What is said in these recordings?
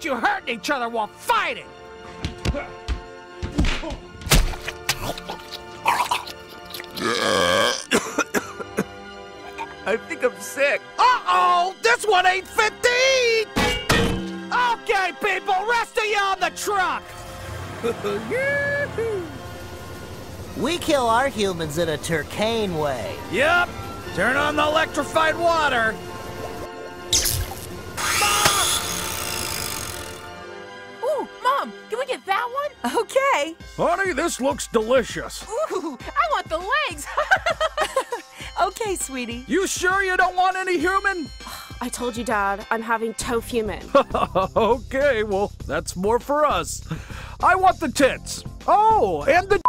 want you hurting each other while fighting. I think I'm sick. Uh-oh! This one ain't fit to eat! Okay, people, rest of you on the truck! We kill our humans in a Turcane way. Yep. Turn on the electrified water. Ooh, Mom, can we get that one? Okay. Honey, this looks delicious. Ooh, I want the legs. Okay, sweetie. You sure you don't want any human? I told you, Dad, I'm having tofu man. Okay, well, that's more for us. I want the tits. Oh, and the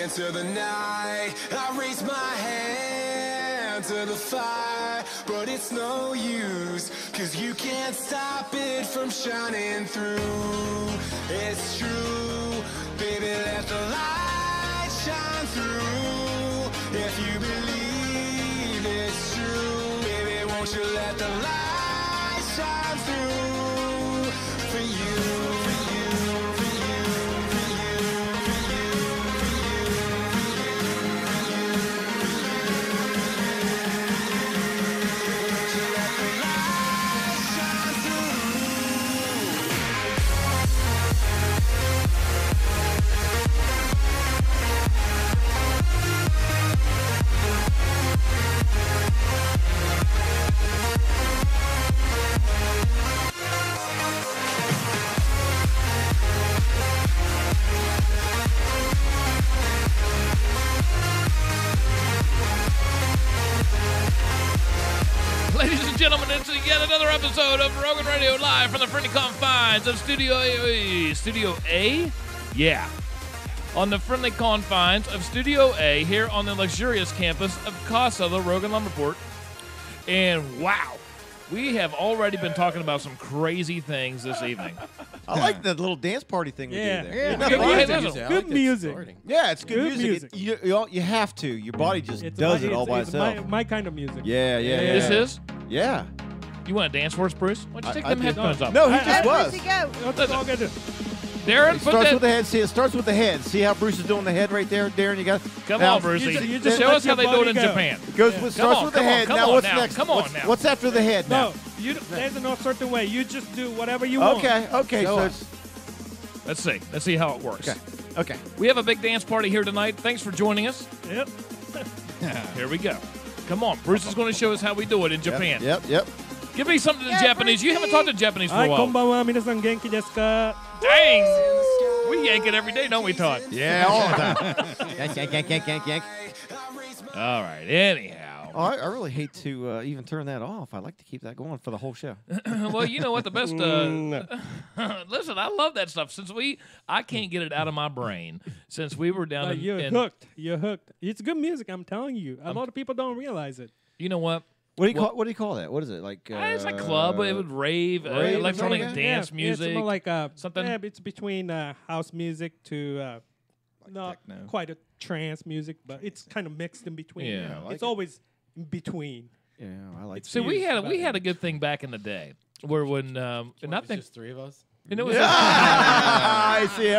into the night. I raise my hand to the fire, but it's no use, 'cause you can't stop it from shining through. It's true, baby, let the light shine through. If you believe it's true, baby, won't you let the light shine through for you. Ladies and gentlemen, it's yet another episode of Rogan Radio live from the friendly confines of Studio A. Studio A? Yeah. On the friendly confines of Studio A here on the luxurious campus of Casa, the Rogan Lumberport. And wow, we have already been talking about some crazy things this evening. I like the little dance party thing we do there. Yeah. Good music. Yeah, it's good music. You have to. Your body just does it all by itself. My kind of music. Yeah. This is? Yeah. You want to dance for us, Bruce? Why don't you take them headphones off? No, he just was. Where's he go? Let's all get it. Darren, It put starts that. with the head. See, it starts with the head. See how Bruce is doing the head right there, Darren? You got it? Come Now, on, Brucey. you just Show let us how your they do it body in go. Japan. It goes with, starts with the head. come now, on what's now, next? come on now. What's after the head now? No, there's no certain way. You just do whatever you want. Okay. So it's Let's see. Let's see how it works. okay. We have a big dance party here tonight. Thanks for joining us. Yep. Here we go. Come on. Bruce is going to show us how we do it in Japan. Yep. Give me something in Japanese. You haven't talked in Japanese for a while. Konbanwa, minasan genki desu ka? Dang! We yank it every day, don't we, Todd? Yeah, all the time. yank. All right. Anyhow. Oh, I really hate to even turn that off. I like to keep that going for the whole show. Well, you know what? The best. Listen, I love that stuff. I can't get it out of my brain since we were down You're hooked. You're hooked. It's good music, I'm telling you. A lot of people don't realize it. You know what? What do you call that? What is it like? It's like club. It would rave, electronic dance music. It's more like something. Yeah, it's between house music to not techno. quite a trance music, but it's kind of mixed in between. Yeah. It's always in between. Yeah, I like. See, we had a good thing back in the day where when and I think just three of us. And it was I see.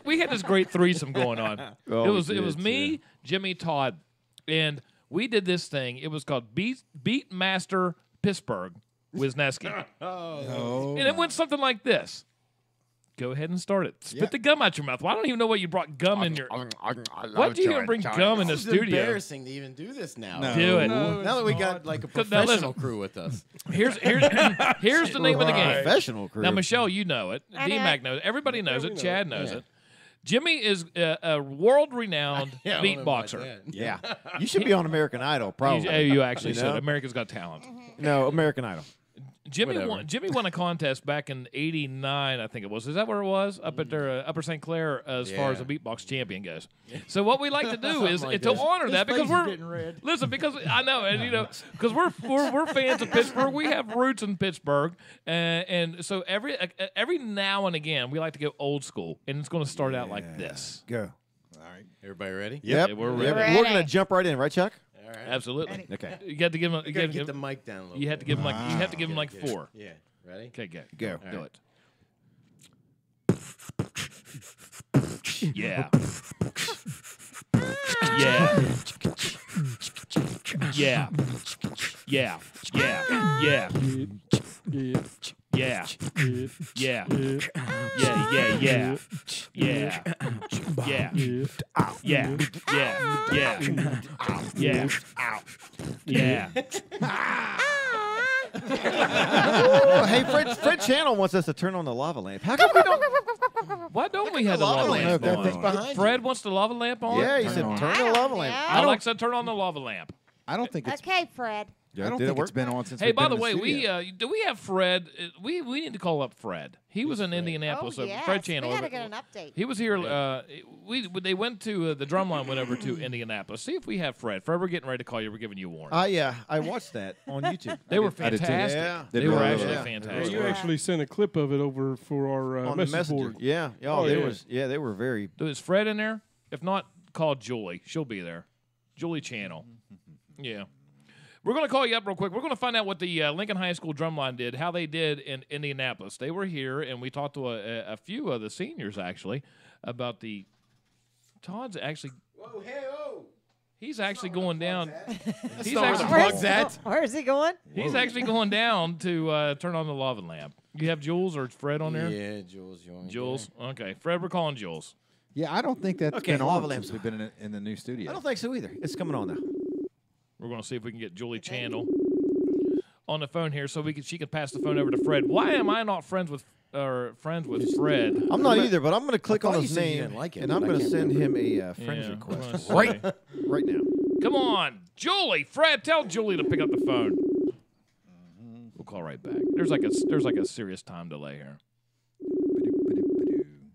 we had this great threesome going on. Oh, it was me, Jimmy, Todd, and we did this thing. It was called Beat Master Pittsburgh Wisniewski. And it went something like this. Go ahead and start it. Spit the gum out your mouth. Well, I don't even know why you brought gum in your. Why do you even bring gum in the studio? It's embarrassing to even do this now. Do it. Now that we got like a professional crew with us. Here's the name of the game. Professional crew. Now, Michelle, you know it. D-Mac knows it. Everybody knows it. Chad knows it. Jimmy is a world-renowned beatboxer. Yeah. You should be on American Idol, probably. You actually should. America's Got Talent. No, American Idol. Jimmy won a contest back in '89, I think it was. Is that where it was? Up at their Upper St. Clair, as far as the beatbox champion goes. So what we like to do is to honor that because because I know, and because we're fans of Pittsburgh. We have roots in Pittsburgh, and so every now and again we like to go old school, and it's going to start out like this. Go. All right, everybody ready? Yep. We're ready. We're going to jump right in, right, Chuck? All right. Absolutely. Okay. You got to give him. You got to get the mic down a little. You have to give him like. You have to give him like 4. Yeah. Ready? Okay. Go. Go. Do it. Yeah. Yeah. Yeah. Yeah. Yeah. Yeah. Yeah. Yeah. Yeah. Yeah. Yeah. Yeah. Yeah. Yeah. Yeah. Hey, Fred Channel wants us to turn on the lava lamp. How come we don't? Why don't we have the lava lamp on? Fred wants the lava lamp on? Yeah, he said turn the lava lamp. Alexa, turn on the lava lamp. I don't think it's. Okay, Fred. I don't think it's been on since. Hey, by the way, we have Fred? We need to call up Fred. He was in Indianapolis. Oh, yes. Fred Channel. We gotta get an update. He was here. They went to the drumline. Went over to Indianapolis. See if we have Fred. Fred, we're getting ready to call you. We're giving you a warning. Yeah, I watched that on YouTube. They were fantastic. Yeah. They were actually fantastic. You actually sent a clip of it over for our on the message messenger. board. Yeah. They were very. Is Fred in there? If not, call Julie. She'll be there. Julie Channel. Yeah. We're going to call you up real quick. We're going to find out what the Lincoln High School Drumline did, how they did in Indianapolis. They were here, and we talked to a few of the seniors, actually, about the – Todd's actually – Whoa, hey, oh. He's actually going down – He's actually Where is he going? He's actually going down to turn on the lava lamp. You have Jules or Fred on there? Yeah, Jules. Jules. Okay. Fred, we're calling Jules. Yeah, I don't think that's been lava on lamps. since we've been in the new studio. I don't think so either. It's coming on now. We're going to see if we can get Julie Channel on the phone here so she can pass the phone over to Fred. Why am I not friends with Fred? I'm not either, but I'm going to click on his you name, didn't like it, and I'm but I going to can't send him a friends request Right. right now. Come on, Julie. Fred, tell Julie to pick up the phone. We'll call right back. There's like a serious time delay here.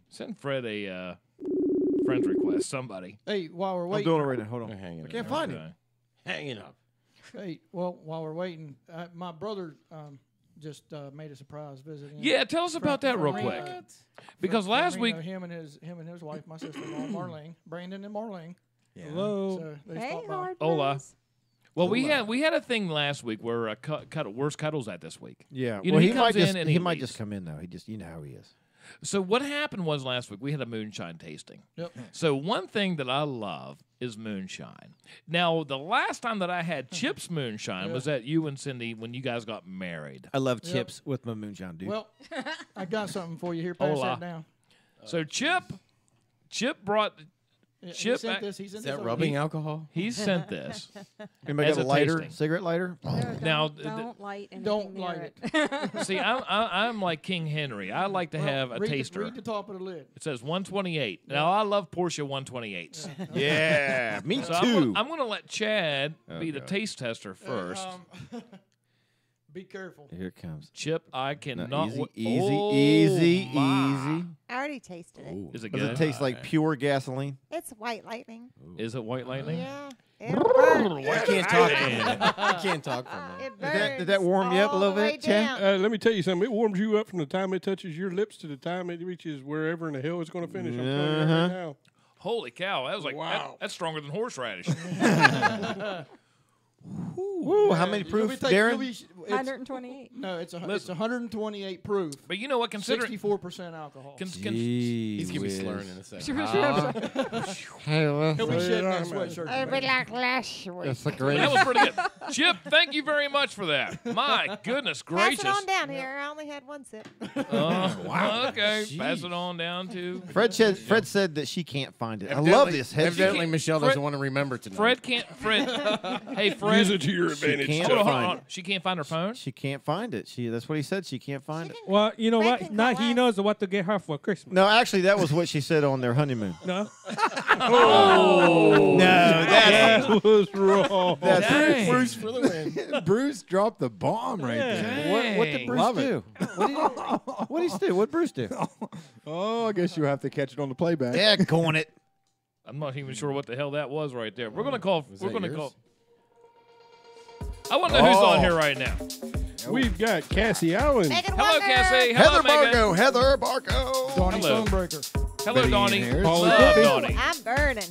Send Fred a friends request. Somebody. Hey, while we're I'm waiting. doing it right now. Hold on. Hanging I can't find him. Hanging up. Hey, well, while we're waiting, my brother just made a surprise visit. Yeah, tell us about that real quick. Because last week, him and his wife, my sister-in-law, Marlene, Brandon and Marlene. Yeah. Hello. So they Hey, stopped by. hard Hola. nose. Well, we had a thing last week where where's Cuddles at this week? Yeah. You know, well, he might comes in just and he he might leaves. just come in though. He just how he is. So what happened was last week we had a moonshine tasting. Yep. So one thing that I love is moonshine. Now, the last time that I had Chip's moonshine was at you and Cindy when you guys got married. I love chips with my moonshine, dude. Well, I got something for you here. Pass Hola. that down. So Chip brought. Yeah, Chip, he sent this. He sent Is this that over rubbing here. alcohol? He sent this. Anybody as got a a lighter? tasting. Cigarette lighter? Now, Don't light anything Don't near light it. see, I'm like King Henry. I like to have a read taster. Read the top of the lid. It says 128. Now, I love Porsche 128s. Yeah, me So too. I'm going to let Chad be the taste tester first. Be careful. Here it comes. Chip, I cannot. Easy. I already tasted it. Is it Does good? it taste like pure gasoline? It's white lightning. Is it White Lightning? Yeah. It burns. I can't talk from that. I can't talk from that. It burns. Did that warm you up a all little the way bit, Chad? down. Let me tell you something. It warms you up from the time it touches your lips to the time it reaches wherever in the hell it's going to finish. I'm telling you right now. Holy cow! That was like Wow. that's stronger than horseradish. Woo, how many proof, Darren? 128. No, it's 128 proof. But you know what? Considering 64% alcohol. He's going to be slurring in a second. He'll be shitting that sweatshirt. It'll be like last week. That's a great. that was pretty good. Chip, thank you very much for that. My goodness gracious. Pass it on down here. I only had one sip. Wow. Okay. Pass it on down to Fred said that she can't find it. I love this head. Evidently, Michelle doesn't want to remember tonight. Fred can't. Hey, Fred. Use it to your advantage. can't Hold on, hold find on. She can't find her phone. She can't find it. That's what he said. She can't find it. Well, you know Fred what? can Now call he us. knows what to get her for Christmas. No, actually, that was what she said on their honeymoon. No? No, That was wrong. Dang. Bruce for the win. Bruce dropped the bomb right there. What did Bruce Love it. do? What did he do? What did Bruce do? Oh, I guess you have to catch it on the playback. Yeah, going it. I'm not even sure what the hell that was right there. We're gonna call. Was We're that gonna yours? call. I want to know who's on here right now. We've got Cassie Allen. Megan Hello, Walker. Cassie. Hello, Heather Megan. Barco. Heather Barco. Donnie Hello. Stonebreaker. Hello, Betty Donnie. Ann Harris. Love Paul Donnie. I'm burning.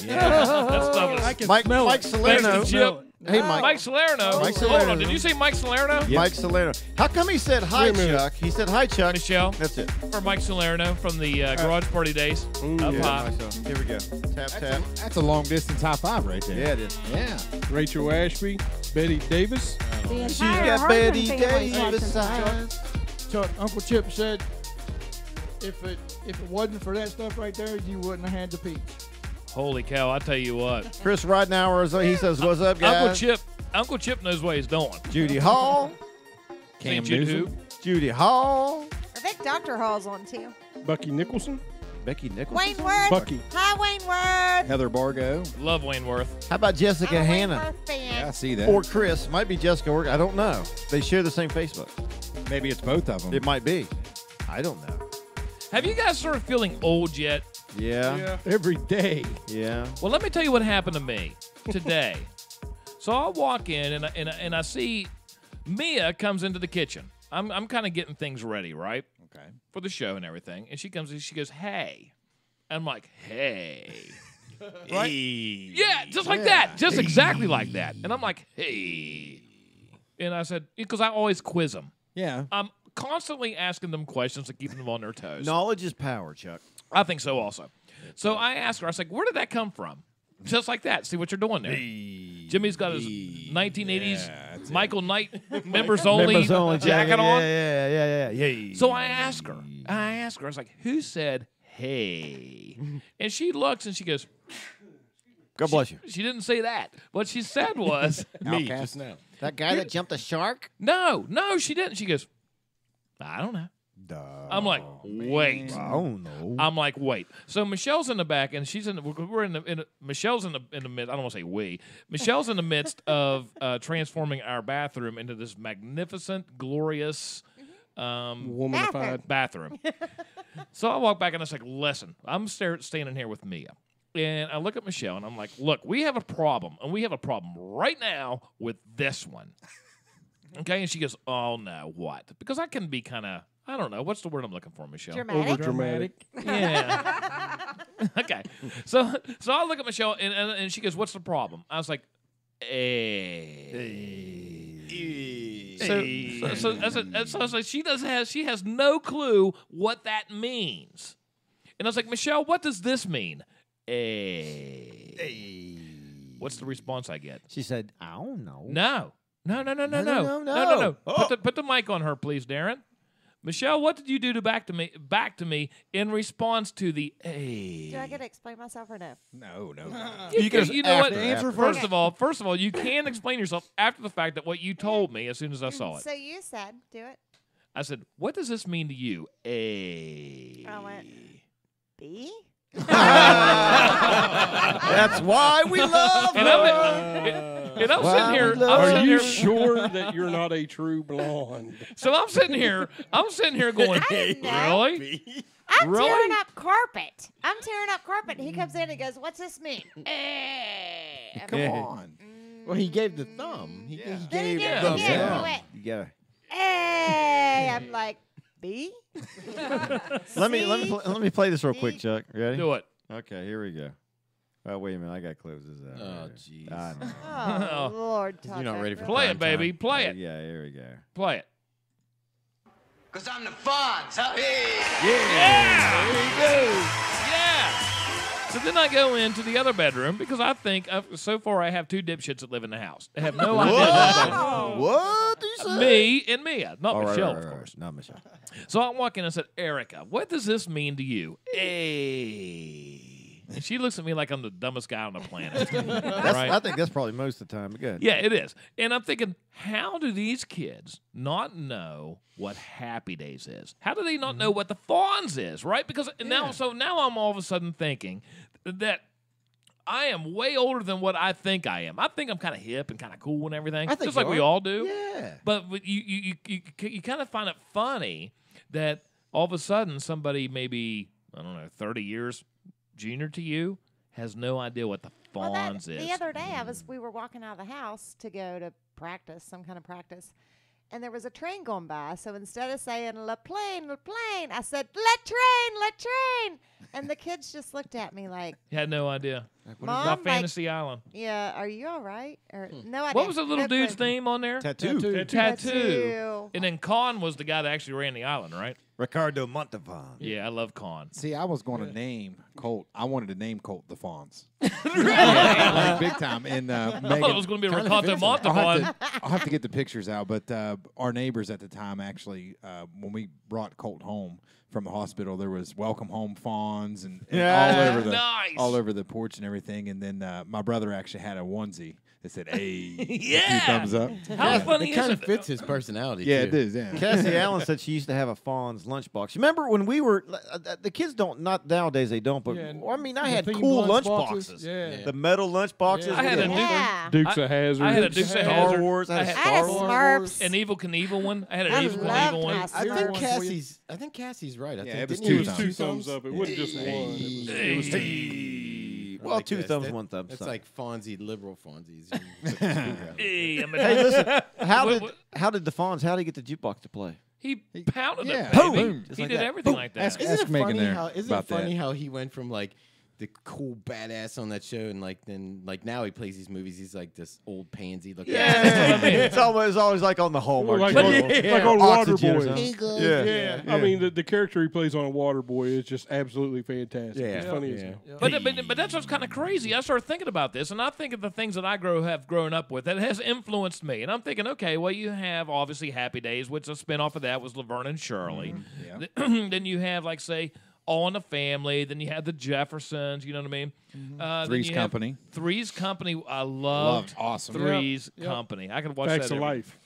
That stuff I is. can Mike smell Mike it. Thanks Salerno. to Chip. Hey, Mike. Mike Salerno. Mike Hold on. Salerno. Did you say Mike Salerno? Mike Salerno. How come he said hi, Wait a minute. Chuck? He said hi, Chuck. Michelle. That's it. For Mike Salerno from the Garage Party days. Up Yeah, high. myself. Here we go. Tap, tap. That's a long distance high five right there. Yeah, it is. Yeah. Rachel Ashby, Betty Davis. The She entire got Hardman Betty family's Davis watching. eyes. Chuck, Uncle Chip said, if it wasn't for that stuff right there, you wouldn't have had the peach. Holy cow! I tell you what. Chris Ridenhour, he says, "What's up, guys?" Uncle Chip knows what he's doing. Judy Hall. Cam Newsom. Judy Hall. I think Dr. Hall's on too. Bucky Nicholson. Becky Nicholson. Wayne Worth. Bucky. Hi, Wayne Worth. Heather Bargo. Love Wayne Worth. How about Jessica I'm a Wayne Hanna? Worth fan. Yeah, I see that. Or Chris. Might be Jessica or I don't know. They share the same Facebook. Maybe it's both of them. It might be. I don't know. Have you guys started feeling old yet? Yeah. Every day. Yeah. Well, let me tell you what happened to me today. So I walk in and I see Mia comes into the kitchen. I'm kind of getting things ready, right? Okay. For the show and everything. And she comes and she goes, "Hey." I'm like, "Hey." Right? Yeah, just like that. Just exactly like that. And I'm like, "Hey." And I said, because I always quiz them. Yeah. I'm constantly asking them questions and keeping them on their toes. Knowledge is power, Chuck. I think so also. So I asked her, I was like, "Where did that come from?" Just like that. See what you're doing there. Jimmy's got his 1980s Michael Knight members only jacket on. Yeah. So I asked her. I was like, "Who said hey?" And she looks and she goes, God bless you. She didn't say that. What she said was Me just now. That guy that jumped a shark? No, she didn't. She goes, "I don't know." I'm like, wait. Oh no. I'm like, wait. So Michelle's in the back, and she's in. We're in the. Michelle's in the midst. I don't want to say we. Michelle's in the midst of transforming our bathroom into this magnificent, glorious, womanified bathroom. So I walk back and I was like, listen, I'm standing here with Mia. And I look at Michelle and I'm like, look, we have a problem. And we have a problem right now with this one. Okay. And she goes, oh, no, what? Because I can be kind of, I don't know. What's the word I'm looking for, Michelle? Dramatic. over dramatic. Yeah. Okay. So I look at Michelle and she goes, what's the problem? I was like, hey. So I was like, she has no clue what that means. And I was like, Michelle, what does this mean? What's the response I get? She said, I don't know. No. Oh. Put the mic on her, please, Darren. Michelle, what did you do back to me in response to the A? Do I get to explain myself or no? No. You know what? Answer First of all, you can explain yourself after the fact that what you told me as soon as I saw it. So you said, do it. I said, what does this mean to you? A. I went, B? That's why we love and I'm sitting here. Are you sure that you're not a true blonde? So I'm sitting here going, really? I'm tearing up carpet. He comes in and he goes, what's this mean? Come on. Well, he gave the thumb. He gave the thumbs yeah, up. You gotta. Hey, I'm like, B? Let me play this real quick, Chuck. Ready? Do it. Okay, here we go. Oh, wait a minute. I got to close this out. Oh, jeez. I know. Oh, Lord. You're not ready for Play prime it, baby. time. Play it. Yeah, here we go. Play it. Cause I'm the Fonz, huh? Yeah. There you go. Yeah. So then I go into the other bedroom because I think so far I have two dipshits that live in the house. They have no idea. What do you say? Me and Mia, not Michelle, of course. Not Michelle. So I walk in and said, Erica, what does this mean to you? And she looks at me like I'm the dumbest guy on the planet. Right? I think that's probably most of the time. But good. Yeah, it is. And I'm thinking, how do these kids not know what Happy Days is? How do they not know what the Fonz is, right? Because now I'm all of a sudden thinking that I am way older than what I think I am. I think I'm kind of hip and kind of cool and everything, just like we all do. Yeah. But you kind of find it funny that all of a sudden somebody maybe, I don't know, 30 years junior to you has no idea what the Fonz is. The other day, we were walking out of the house to go to practice, some kind of practice, and there was a train going by. So instead of saying la plane, I said la train, and the kids just looked at me like, You had no idea. Mom, About Fantasy Island. Yeah, are you all right? Or no idea. What was the little dude's name on there? Tattoo. And then Con was the guy that actually ran the island, right? Ricardo Montalban. Yeah, I love Con. See, I was going to name Colt. I wanted to name Colt the Fonz. Like big time. And I thought it was going to be Ricardo Montalban. I'll have to get the pictures out. But our neighbors at the time actually, when we brought Colt home from the hospital, there was welcome home Fonz and all over the porch and everything. And then my brother actually had a onesie that said, "Hey, a few thumbs up." How funny it kind is of fits his personality. Yeah, too. it is. Yeah. Cassie Allen said she used to have a Fonz lunchbox. Remember when we were the kids don't, not nowadays they don't, but I mean I had cool lunchboxes. Yeah. The metal lunchboxes. I had a Dukes of Hazzard. I had a Dukes of Star Hazzard. Wars. I had a I had Star Wars. Smurfs. An Evil Knievel one. I had an I Evil loved Knievel one. my Smurfs. I think Cassie's right. I think it was didn't you two use Two thumbs up. It wasn't just one. It was Well, like two this. thumbs, one thumb. That's son. like Fonzie, liberal Fonzies. Hey, Hey, listen. How did the Fonz? How did he get the jukebox to play? He pounded Yeah. it, baby. Boom. He Just like did that. everything like that. Ask Isn't it Megan funny there how about that. how he went from like the cool badass on that show and then now he plays these movies. He's like this old pansy looking. It's always like on the Hallmark Like, Channel. like on Oxygen or Waterboy. something. Yeah. I mean, the character he plays on Waterboy is just absolutely fantastic. Yeah. It's funny as Yeah. hell. But that's what's kind of crazy. I started thinking about this, and I think of the things that I have grown up with that has influenced me. And I'm thinking, okay, well, you have obviously Happy Days, which a spinoff of that was Laverne and Shirley. Then you have, like, say, All in the Family. Then you have the Jeffersons. You know what I mean? Three's Company. Three's Company. I loved awesome. Three's Company. I could watch Facts that. of Life.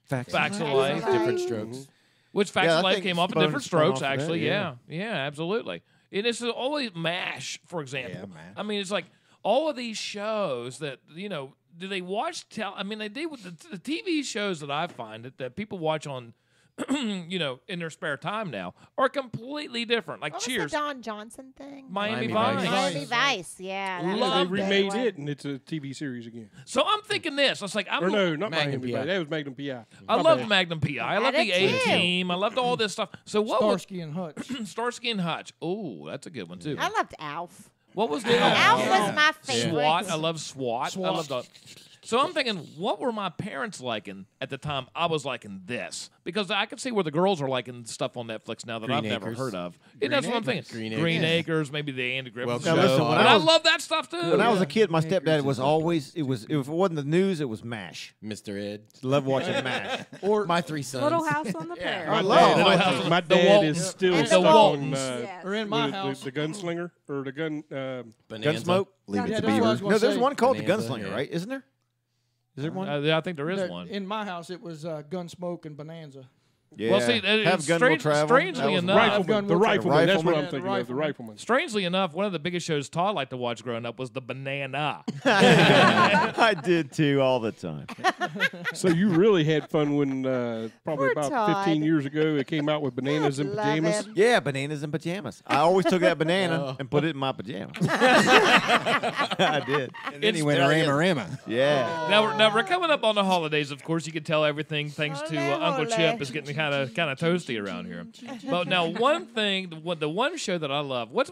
Facts of Life. Different Strokes. Which Facts Yeah, of I Life think came off in Spoon different spun strokes, off of that, actually. yeah. Yeah, absolutely. And it's always MASH, for example. Yeah, MASH. I mean, it's like all of these shows that, do they watch? I mean, they do with the TV shows that I find that people watch on, in their spare time now are completely different. Like What was Cheers. the Don Johnson thing? Miami Vice. Vice. Miami Vice, yeah. that was Love a They good remade one. it, and it's a TV series again. So I'm thinking this. I was like, Or no, not Magnum Miami PI. Vice. That was Magnum PI. I My loved bad. Magnum PI. I loved I the did too. A-Team. I loved all this stuff. So what was Starsky and Hutch. Starsky and Hutch? Oh, that's a good one too. I loved Alf. What was the Alf was my favorite. SWAT. I love SWAT. I SWAT. love the So I'm thinking, what were my parents liking at the time I was liking this? Because I can see where the girls are liking stuff on Netflix now that I've never heard of. That's what I'm thinking. Green Acres, maybe the Andy Griffith Show. Listen, I love that stuff too. When I was a kid, my stepdad was always, if it wasn't the news, it was MASH. Mr. Ed. Love watching MASH. Or My Three Sons. Little House on the Prairie. I love my dad is still stuck on Or in my house. the gunslinger or the gun. Gunsmoke. Leave it Yeah, to that's what I was Beaver. gonna No, there's say. one called the Bonanza, Gunslinger, yeah. right? Isn't there? Is there one? Yeah, I think there is one. In my house, it was Gunsmoke and Bonanza. Yeah. Well, see, Have gun will travel. strangely That was enough, Rifleman. The rifleman. That's what I'm thinking of. The rifleman. Strangely enough, one of the biggest shows Todd liked to watch growing up was The Banana. I did too, all the time. So you really had fun when probably Poor about Todd. 15 years ago it came out with Bananas in Love Pajamas. him. Yeah, bananas and pajamas. I always took that banana and put it in my pajamas. I did. And then he went Rama. Yeah. Now we're coming up on the holidays. Of course, you can tell everything thanks to Uncle Ole. Chip is getting kind of toasty around here. But now, one thing, the one show that I love. What's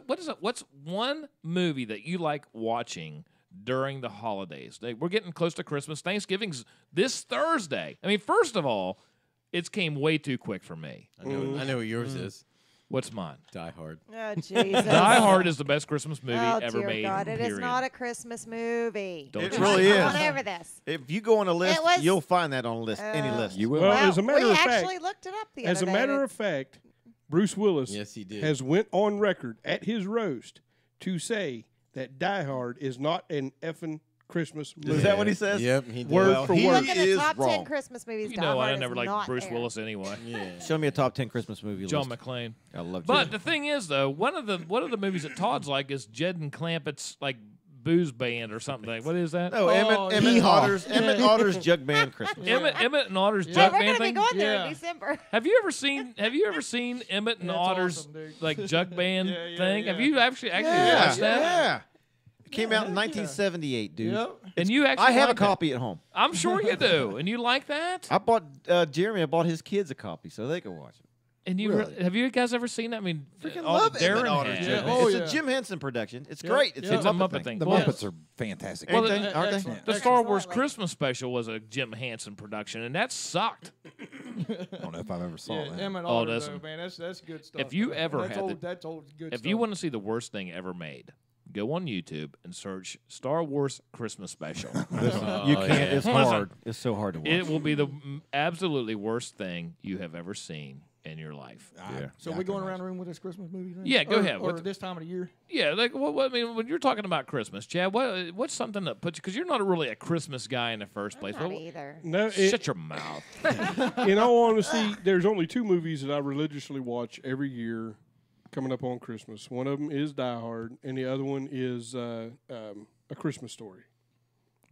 one movie that you like watching during the holidays? We're getting close to Christmas. Thanksgiving's this Thursday. I mean, first of all, it came way too quick for me. I know what yours is. What's mine? Die Hard. Oh, Jesus. Die Hard is the best Christmas movie Oh, ever dear made. God. It is period. not a Christmas movie. Don't It you really say is. Gone over this. If you go on a list, It was- you'll find that on a list, any list. You will. Well, Well, as a matter we of fact, actually looked it up the as other a day. matter of fact, Bruce Willis Yes, he did. has went on record at his roast to say that Die Hard is not an effing Christmas movie. Is that what he says? Yep, he did. Word for he word. Look at the is top 10 wrong. Christmas movies. You Die know Hard I is never liked not Bruce there. Willis anyway. Yeah. Show me a top 10 Christmas movie John list. McClane. I love But Jim. the thing is, though, one of the movies that Todd's like is Jed and Clampett's like booze band or something. What is that? No, Oh, Emmett Otter's Jug Band Christmas. Emmett and Otter's Yeah, Jug we're Band going to be thing. going there Yeah. in December. Have you ever seen Emmett and That's Otter's awesome, dude. like Jug Band Yeah, thing? yeah. Have you actually Yeah, watched that? yeah. It came out in 1978, dude. Yep. And you actually I have a like that? copy at home. I'm sure you do. And you like that? I bought Jeremy. I bought his kids a copy so they could watch it. And you have you guys ever seen that? I mean, Freaking all love that Darren Emmett Otter's had. Jug Band. Oh, It's yeah. a Jim Henson production. It's Yep. great. It's Yep. It's a a Muppet thing. The Well, Muppets are fantastic. Well, Ain't they? Aren't they? Excellent. The Star Wars Absolutely. Christmas special was a Jim Henson production, and that sucked. I don't know if I've ever saw Yeah, that. Emmett Oh, Otter, does though, it? man, that's good stuff. If you man. ever that's had old, the- that's old good If stuff. you want to see the worst thing ever made, go on YouTube and search Star Wars Christmas special. You can't. yeah. It's hard. It's so hard to watch. It will be the absolutely worst thing you have ever seen in your life. So we going around the room with this Christmas movie thing? Yeah, go ahead. Or What- this time of the year? Yeah, like I mean, when you're talking about Christmas, Chad, what's something that puts you? Because you're not really a Christmas guy in the first place. Not What- either. No, Shut your mouth. in all honesty, there's only two movies that I religiously watch every year coming up on Christmas. One of them is Die Hard, and the other one is A Christmas Story.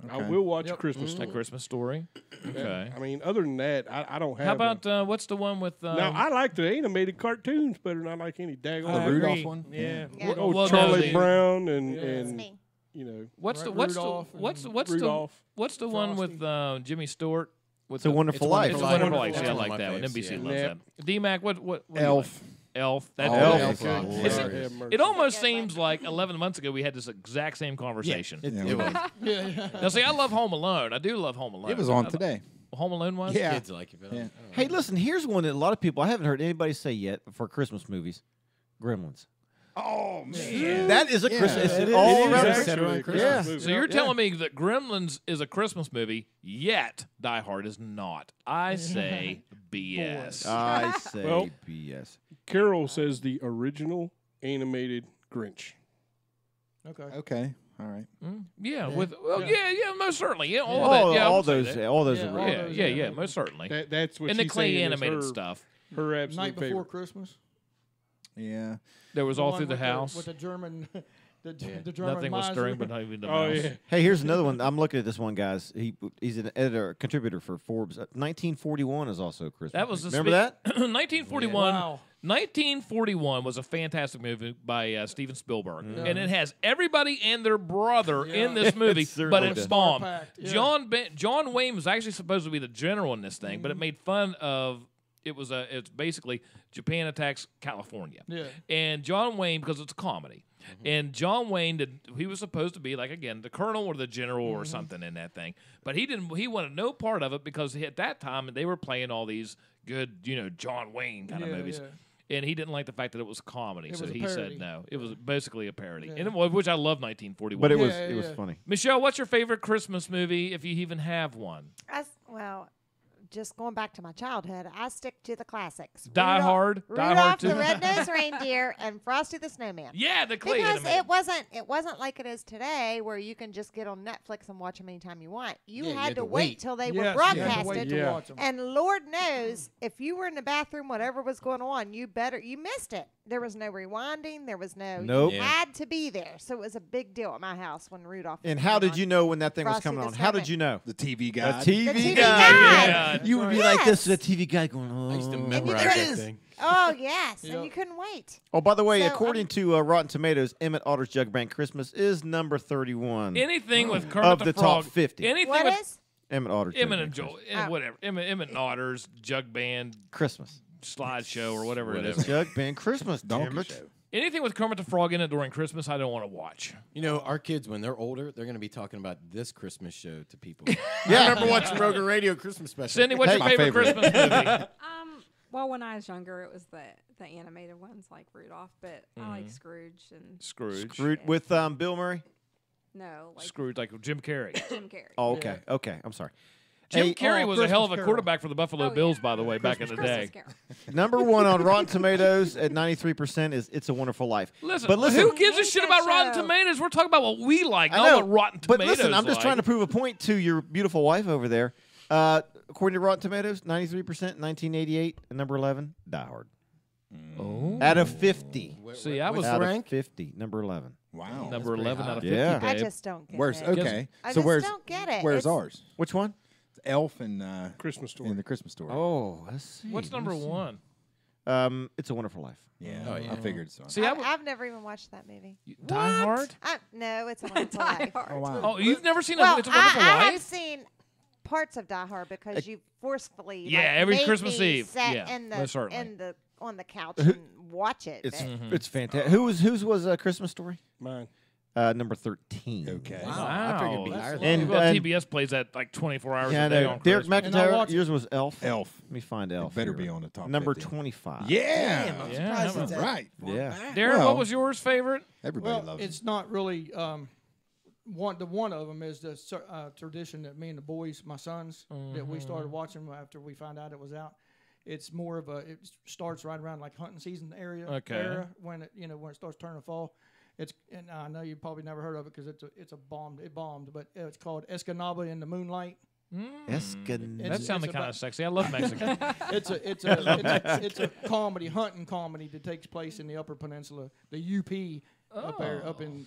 I Okay. will watch A Yep. Christmas A Story. Christmas Story. Okay. I mean, other than that, I don't have. How about what's the one with? now, I like the animated cartoons better than I like any daggone. The Rudolph agree. one? Yeah. Yeah. Oh, Well, no, Charlie the- Brown and It's me. you know. What's the Right, what's Rudolph the what's and what's the Rudolph. what's the one with Jimmy Stewart? With It's a Wonderful Life. It's a Life. Wonderful Wonderful Life. See, I Life. like that one. That's NBC one of my loves favorites. that. D-Mac, what do you Elf. like? Elf. That's Elf. good. Elf. It's- Lord. Have mercy. It almost seems like 11 months ago we had this exact same conversation. It was. Yeah, yeah. Now, see, I love Home Alone. I do love Home Alone. It was on today. Home Alone was? Yeah. Kids like it. But Yeah. Hey, listen. Here's one that a lot of people I haven't heard anybody say yet for Christmas movies. Gremlins. Oh, man. That is a Yeah, Christmas. it It's is. all It is around actually Christmas. a Christmas Yeah. movie. So you're telling me that Gremlins is a Christmas movie, yet Die Hard is not. I say BS. I say Well- BS. Carol says the original animated Grinch. Okay. Okay. All right. Yeah, with yeah, most certainly. Yeah, all All, that. Yeah, I all would say those. that. All those. Yeah, are all real. Yeah, those, yeah, yeah. yeah, most certainly. That's what And the she's clay saying is animated her, stuff. Her absolute Night Before favorite. Christmas. Yeah. There was The all one through the with house. with the German, the German Nothing was miser. stirring but not even the Oh mouse. yeah. Hey, here's another one. I'm looking at this one, guys. He's an editor, contributor for Forbes. 1941 is also a Christmas. That was the Remember that? 1941. Wow. 1941 was a fantastic movie by Steven Spielberg, and it has everybody and their brother in this movie, It certainly but it's does. bombed. Star-packed, yeah. John Wayne was actually supposed to be the general in this thing, but it made fun of. It's basically Japan attacks California. Yeah. And John Wayne, because it's a comedy, And John Wayne he was supposed to be like again the colonel or the general or something in that thing, but he didn't. He wanted no part of it because at that time they were playing all these good, John Wayne kind of movies. Yeah. And he didn't like the fact that it was a comedy, so he said no. It was basically a parody, Yeah. and which I love 1941. But it was funny. Michelle, what's your favorite Christmas movie, if you even have one? Just going back to my childhood, I stick to the classics. Die Hard. Rudolph the Red-Nosed Reindeer and Frosty the Snowman. Yeah, the clay Because animated. it wasn't like it is today where you can just get on Netflix and watch them anytime you want. You Yeah, had to wait till they were Yes, you had to broadcasted. wait to watch 'em. And Lord knows, if you were in the bathroom, whatever was going on, you missed it. There was no rewinding. There was no. Nope. You had to be there. So it was a big deal at my house when Rudolph. And was how coming did on. you know when that thing was Frosty coming the on? How did Snowman. you know? The TV The guide. TV TV guide. guide. Yeah. You would be like this, the TV guy going, oh. I used to And you memorize that couldn't- thing. Oh yes, Yep. and you couldn't wait. Oh, by the way, So, according to Rotten Tomatoes, Emmett Otter's Jug Band Christmas is number 31 Anything with Kermit of the the Frog. top 50. Anything What with is? Emmett Otter's Jug Emmett Band and Joel, Christmas. whatever. Emmett and Otter's Jug Band Christmas. slideshow or whatever it Whatever. is. Jug Band Christmas, damn Donkey it. show. Anything with Kermit the Frog in it during Christmas, I don't want to watch. Our kids, when they're older, they're going to be talking about this Christmas show to people. Yeah. I remember watching Rogan Radio Christmas special. Cindy, what's your my favorite favorite. Christmas movie? Well, when I was younger, it was the animated ones like Rudolph, but I like Scrooge and Scrooge. Screwed with Bill Murray? no, like Scrooge, like Jim Carrey. Jim Carrey. Oh, okay. Okay, I'm sorry. Jim Hey, Carrey was a hell of a Christmas quarterback for the Buffalo Oh, Bills, yeah. by the way, back in the day. Christmas Carol. number one on Rotten Tomatoes at 93% is It's a Wonderful Life. Listen, but listen, who gives a hate shit that about Rotten show. Tomatoes? We're talking about what we like, I not know, what Rotten but Tomatoes listen, I'm just like. trying to prove a point to your beautiful wife over there. According to Rotten Tomatoes, 93%, 1988, and number 11, Die Hard. Oh. Out of 50. See, I was Out rank? of 50, number 11. Wow. number 11 out of 50, Yeah. I babe. just don't get Where's it. okay? I So just where's don't get it. where's It's- ours? Which one? Elf and Christmas Story. in the Christmas Story. Oh, let's see. What's number one? It's a Wonderful Life. Yeah, Oh, yeah. I figured so. See, I've never even watched that movie. Die Hard? No, it's a Wonderful Life. Oh wow. Oh, you've never seen Well, It's a Wonderful I have Life? seen parts of Die Hard because you forcefully Yeah, like, every made Christmas me Eve. sit Yeah, in most certainly. on the couch and watch it. It's but- it's fantastic. Whose was a Christmas Story? Mine. Number 13. Okay. Wow. I figured it'd be That's higher a than lot. And- Well, and- TBS plays that like 24 hours Yeah, a day no. on Derek Christmas. And I McIntyre, watch it. yours was Elf. Elf. Let me find Elf. better here. be on the top Number 50. 25. Yeah. Damn, I'm Yeah, surprised I'm it's that right. far Yeah. back. Derek, Well- what was yours favorite? Everybody Well, loves it. it's not really one of them is the tradition that me and the boys, my sons, that we started watching after we found out it was out. It's more of it starts right around like hunting season era when it starts turning fall. And I know you probably never heard of it because it bombed, but it's called Escanaba in the Moonlight. That sounded kind of sexy. I love Mexican. It's a hunting comedy that takes place in the Upper Peninsula, the UP up in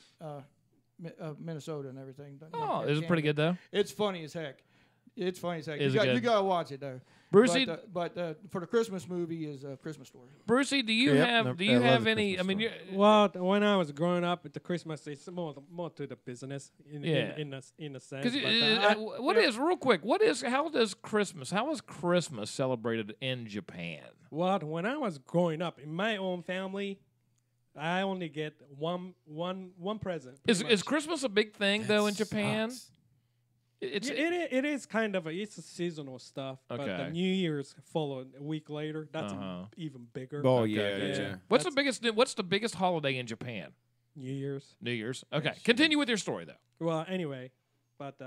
Minnesota and everything. Oh, is it pretty good though? It's funny as heck. It's funny as heck. Is You it good? you gotta watch it though. Brucey- but for the Christmas movie is a Christmas Story. Brucey, do you Yep, have no, do I you love have the any? I Christmas mean, story. Well, when I was growing up, the Christmas is more to the business in a sense. because But, real quick? How is Christmas celebrated in Japan? Well, when I was growing up in my own family, I only get one present. pretty Is much. Christmas a big thing though in Japan? sucks. It is kind of it's a seasonal stuff. But Okay. the New Year's follow a week later. That's even bigger. Oh, Okay, yeah. gotcha. What's the biggest holiday in Japan? New Year's. New Year's. Okay, continue with your story though. Well, anyway, but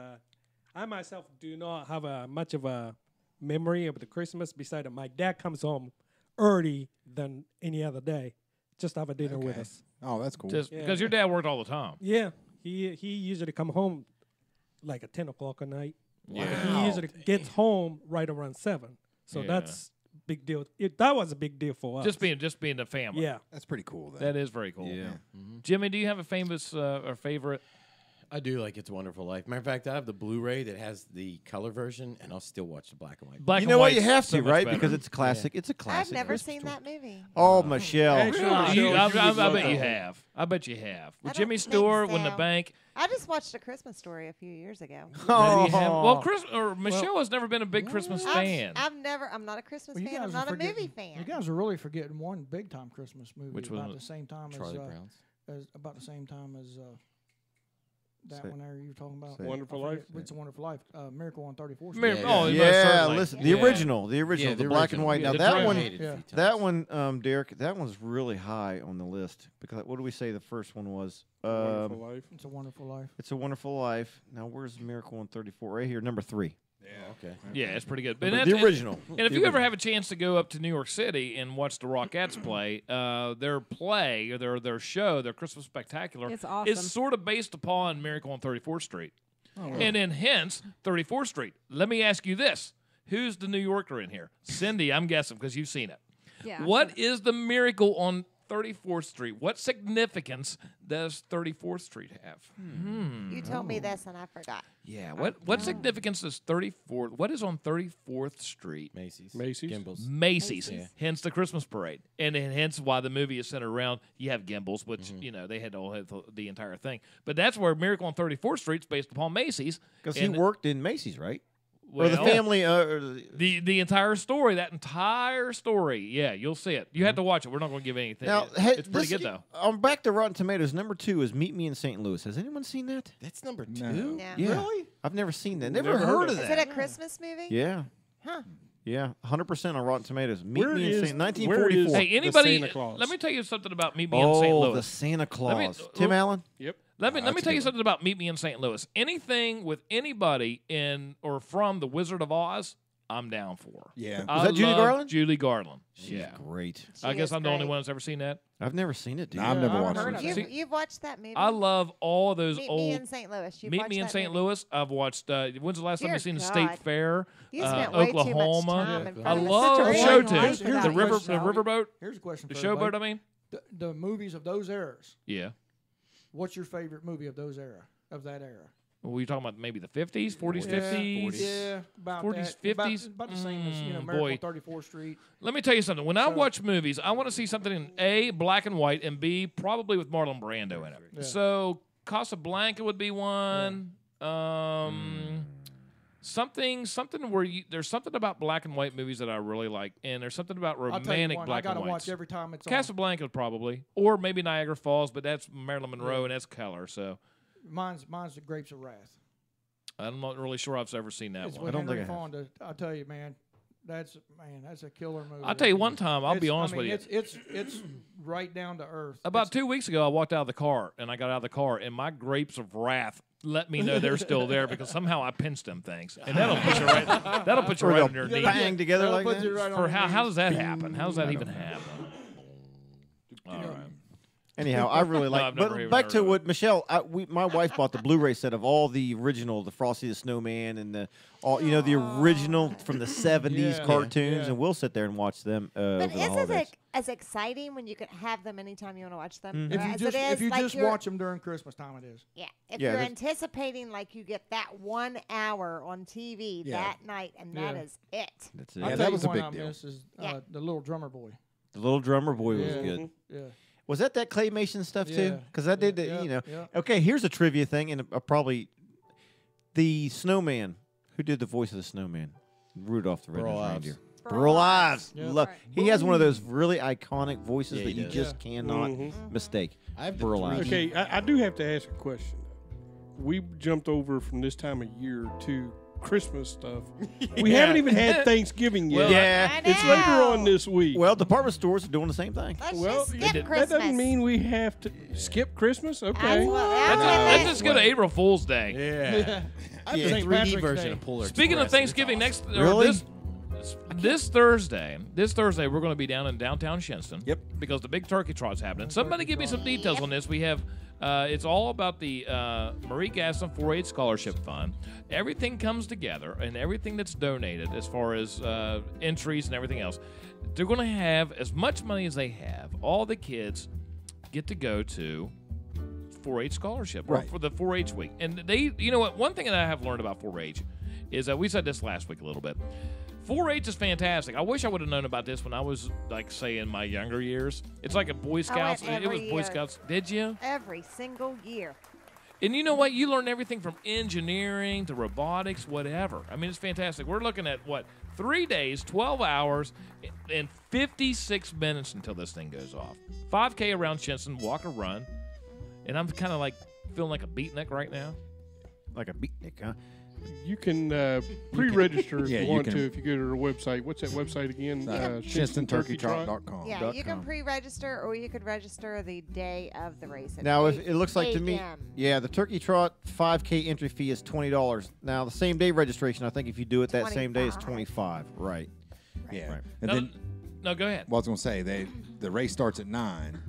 I myself do not have much of a memory of the Christmas. Besides, my dad comes home early than any other day, just to have a dinner with us. Oh, that's cool. Just because your dad worked all the time. Yeah, he usually come home like at 10 o'clock at night. Wow. He usually gets home right around 7. So Yeah. that's big deal. That was a big deal for us. Just being a family. Yeah. That's pretty cool. Then. That is very cool. Yeah. Jimmy, do you have a famous or favorite? I do like It's a Wonderful Life. Matter of fact, I have the Blu-ray that has the color version, and I'll still watch the black and white. Black You and know what? white's You have so to, much right? better. Because it's a classic. It's a I've classic. never Christmas seen story. that movie. Oh, Michelle. Actually, I Michelle, you would I love bet you that. have. I bet you have. With I don't Jimmy think Stewart, when the so. bank. I just watched A Christmas Story a few years ago. Maybe you have- well, Michelle has never been a big Christmas fan. I'm not a Christmas Well, you fan. I'm guys not are a movie forgetting- fan. You guys are really forgetting one big time Christmas movie Which about one? the same time Charlie as Brown's. about the same time as that one there you were talking about. Wonderful Life. It's a Wonderful Life. Miracle on 34th Street. Listen, the original, the black and white. Now that one, Derek, that one's really high on the list because what do we say the first one was? Wonderful Life. It's a Wonderful Life. It's a Wonderful Life. Now where's Miracle on 34? Right here, number 3. Yeah. Okay. Yeah, it's pretty good. But the original. And if you ever have a chance to go up to New York City and watch the Rockettes play, their play or their show, their Christmas Spectacular, It's awesome. is sort of based upon Miracle on 34th Street. Oh, And then hence 34th Street. Let me ask you this. Who's the New Yorker in here? Cindy, I'm guessing because you've seen it. Yeah. What is the miracle on 34th Street? What significance does 34th Street have? You told me this and I forgot. Yeah. What significance does 34th? What is on 34th Street? Macy's. Gimbals. Macy's. Yeah. Hence the Christmas parade, and hence why the movie is centered around. You have Gimbals, which they had all the entire thing. But that's where Miracle on 34th Street is based upon Macy's Because he worked in Macy's, right? Well, or the family. The entire story, that entire story. Yeah, you'll see it. You have to watch it. We're not going to give anything. Now, it's pretty good, though. I'm back to Rotten Tomatoes. Number 2 is Meet Me in St. Louis. Has anyone seen that? That's number 2? No. Yeah. Really? I've never seen that. Never heard of that. Is it a Christmas movie? Yeah. Huh. Yeah, 100% on Rotten Tomatoes. Meet Where Me in is- St. where 1944. is- Hey, anybody? Santa Claus. Let me tell you something about Meet Me in St. Louis. the Santa Let me- Claus. Tim Allen? Yep. Let me that's tell a you good something about Meet Me in St. Louis. Anything with anybody in or from The Wizard of Oz, I'm down for. Yeah. I Was that Judy love Garland? Judy Garland. She's great. I guess I'm the only great. one that's ever seen that. I've never seen it, dude. No, I've never I've watched heard it. of it. You've watched that movie? I love all of those Meet old. Me in St. Louis. You've Meet watched Me in that St. movie? Louis. I've watched. When's the last time Dear you seen the God. State Fair? You spent way too much Oklahoma. time in front I of the love the screen. show Here's- too. here's The a river, question, the riverboat, Here's a question the for showboat. everybody. I mean, The movies of those eras. yeah. What's your favorite movie of that era? Were you talking about maybe the 50s, 40s, 50s? Yeah, about 40s, that. 50s? About the same as Miracle boy. on 34th Street. Let me tell you something. When I watch movies, I want to see something in A, black and white, and B, probably with Marlon Brando in it. Yeah. So Casablanca would be one. Something where there's something about black and white movies that I really like, and there's something about I'll tell you romantic one, black I and gotta whites. watch every time it's on. Casablanca probably, or maybe Niagara Falls, but that's Marilyn Monroe and that's Keller. So Mine's The Grapes of Wrath. I'm not really sure I've ever seen that It's one. with Henry Fonda. I'll tell you, man. That's a killer movie. I'll tell you one time. I'll be honest with you. It's right down to earth. About 2 weeks ago, I walked out of the car, and I got out of the car, and my grapes of wrath let me know they're still there because somehow I pinched them things, and that'll put you right. That'll put you Or right they'll on your knee. bang together like that? For how does that happen? How does that even happen? All right. Anyhow, I really No, like. I've never But even back heard to of it. what Michelle, my wife bought the Blu-ray set of all the original, the Frosty the Snowman, and the original from the '70s Yeah. cartoons, Yeah. and we'll sit there and watch them But over the isn't holidays. it as exciting when you can have them anytime you want to watch them? If you as just, it is, if you like just you're- watch them during Christmas time, it is. Yeah. If Yeah, you're there's- anticipating like you get that 1 hour on TV Yeah. that night, and that Yeah. is it. That's it. I'll Yeah, tell that you was a one big I deal. miss is Yeah. The Little Drummer Boy. The Little Drummer Boy was Yeah. good. Yeah. Was that claymation stuff Yeah. too? Because I did, Yeah, you know. yeah. Okay, here's a trivia thing, and probably the Snowman. Who did the voice of the Snowman? Rudolph the Red-Nosed Burl Ives. Reindeer. Burl Burl Ives. Ives. Yeah. Love. Right. He has one of those really iconic voices Yeah, that he you does. just cannot mistake. I have the Burl Ives. 3D. Okay, I do have to ask a question. We jumped over from this time of year to Christmas stuff. We haven't even had Thanksgiving yet. Well, Yeah. I It's later know. on this week. Well, department stores are doing the same thing. Let's Well, just skip that Christmas. that doesn't mean we have to skip Christmas. Okay. That's what- Let's that's just go to April Fool's Day. Yeah. I have Yeah. the St. 3D Patrick's version Day. of Polar Speaking of Express, and it's Thanksgiving, awesome. Really? This Thursday, we're going to be down in downtown Shinston. Yep. Because the big turkey trot's happening. Somebody give me some details on this. We have, it's all about the Marie Gaston 4-H Scholarship Fund. Everything comes together, and everything that's donated, as far as entries and everything else, they're going to have as much money as they have. All the kids get to go to 4-H scholarship or Right. for the 4-H week. And they, you know what? One thing that I have learned about 4-H is that we said this last week a little bit. 4-H is fantastic. I wish I would have known about this when I was, like, say, in my younger years. It's like a Boy Scouts. went It was every Boy year. Scouts. Did you? Every single year. And you know what? You learn everything from engineering to robotics, whatever. I mean, it's fantastic. We're looking at, 3 days, 12 hours, and 56 minutes until this thing goes off. 5K around Shinston, walk or run. and I'm kind of like feeling like a beatnik right now. Like a beatnik, huh? You can pre-register if yeah, you you want can- to if you go to our website. What's that website again? ShinstonTurkeyTrot.com. Yeah, you can pre-register, or you could register the day of the race. at Now, if 8 it looks like to me, a.m.. yeah, the Turkey Trot 5K entry fee is $20. Now, the same day registration, I think if you do it that same day, is 25. Right. Yeah. Right. And No, then, no, go ahead. well, I was going to say, the race starts at 9,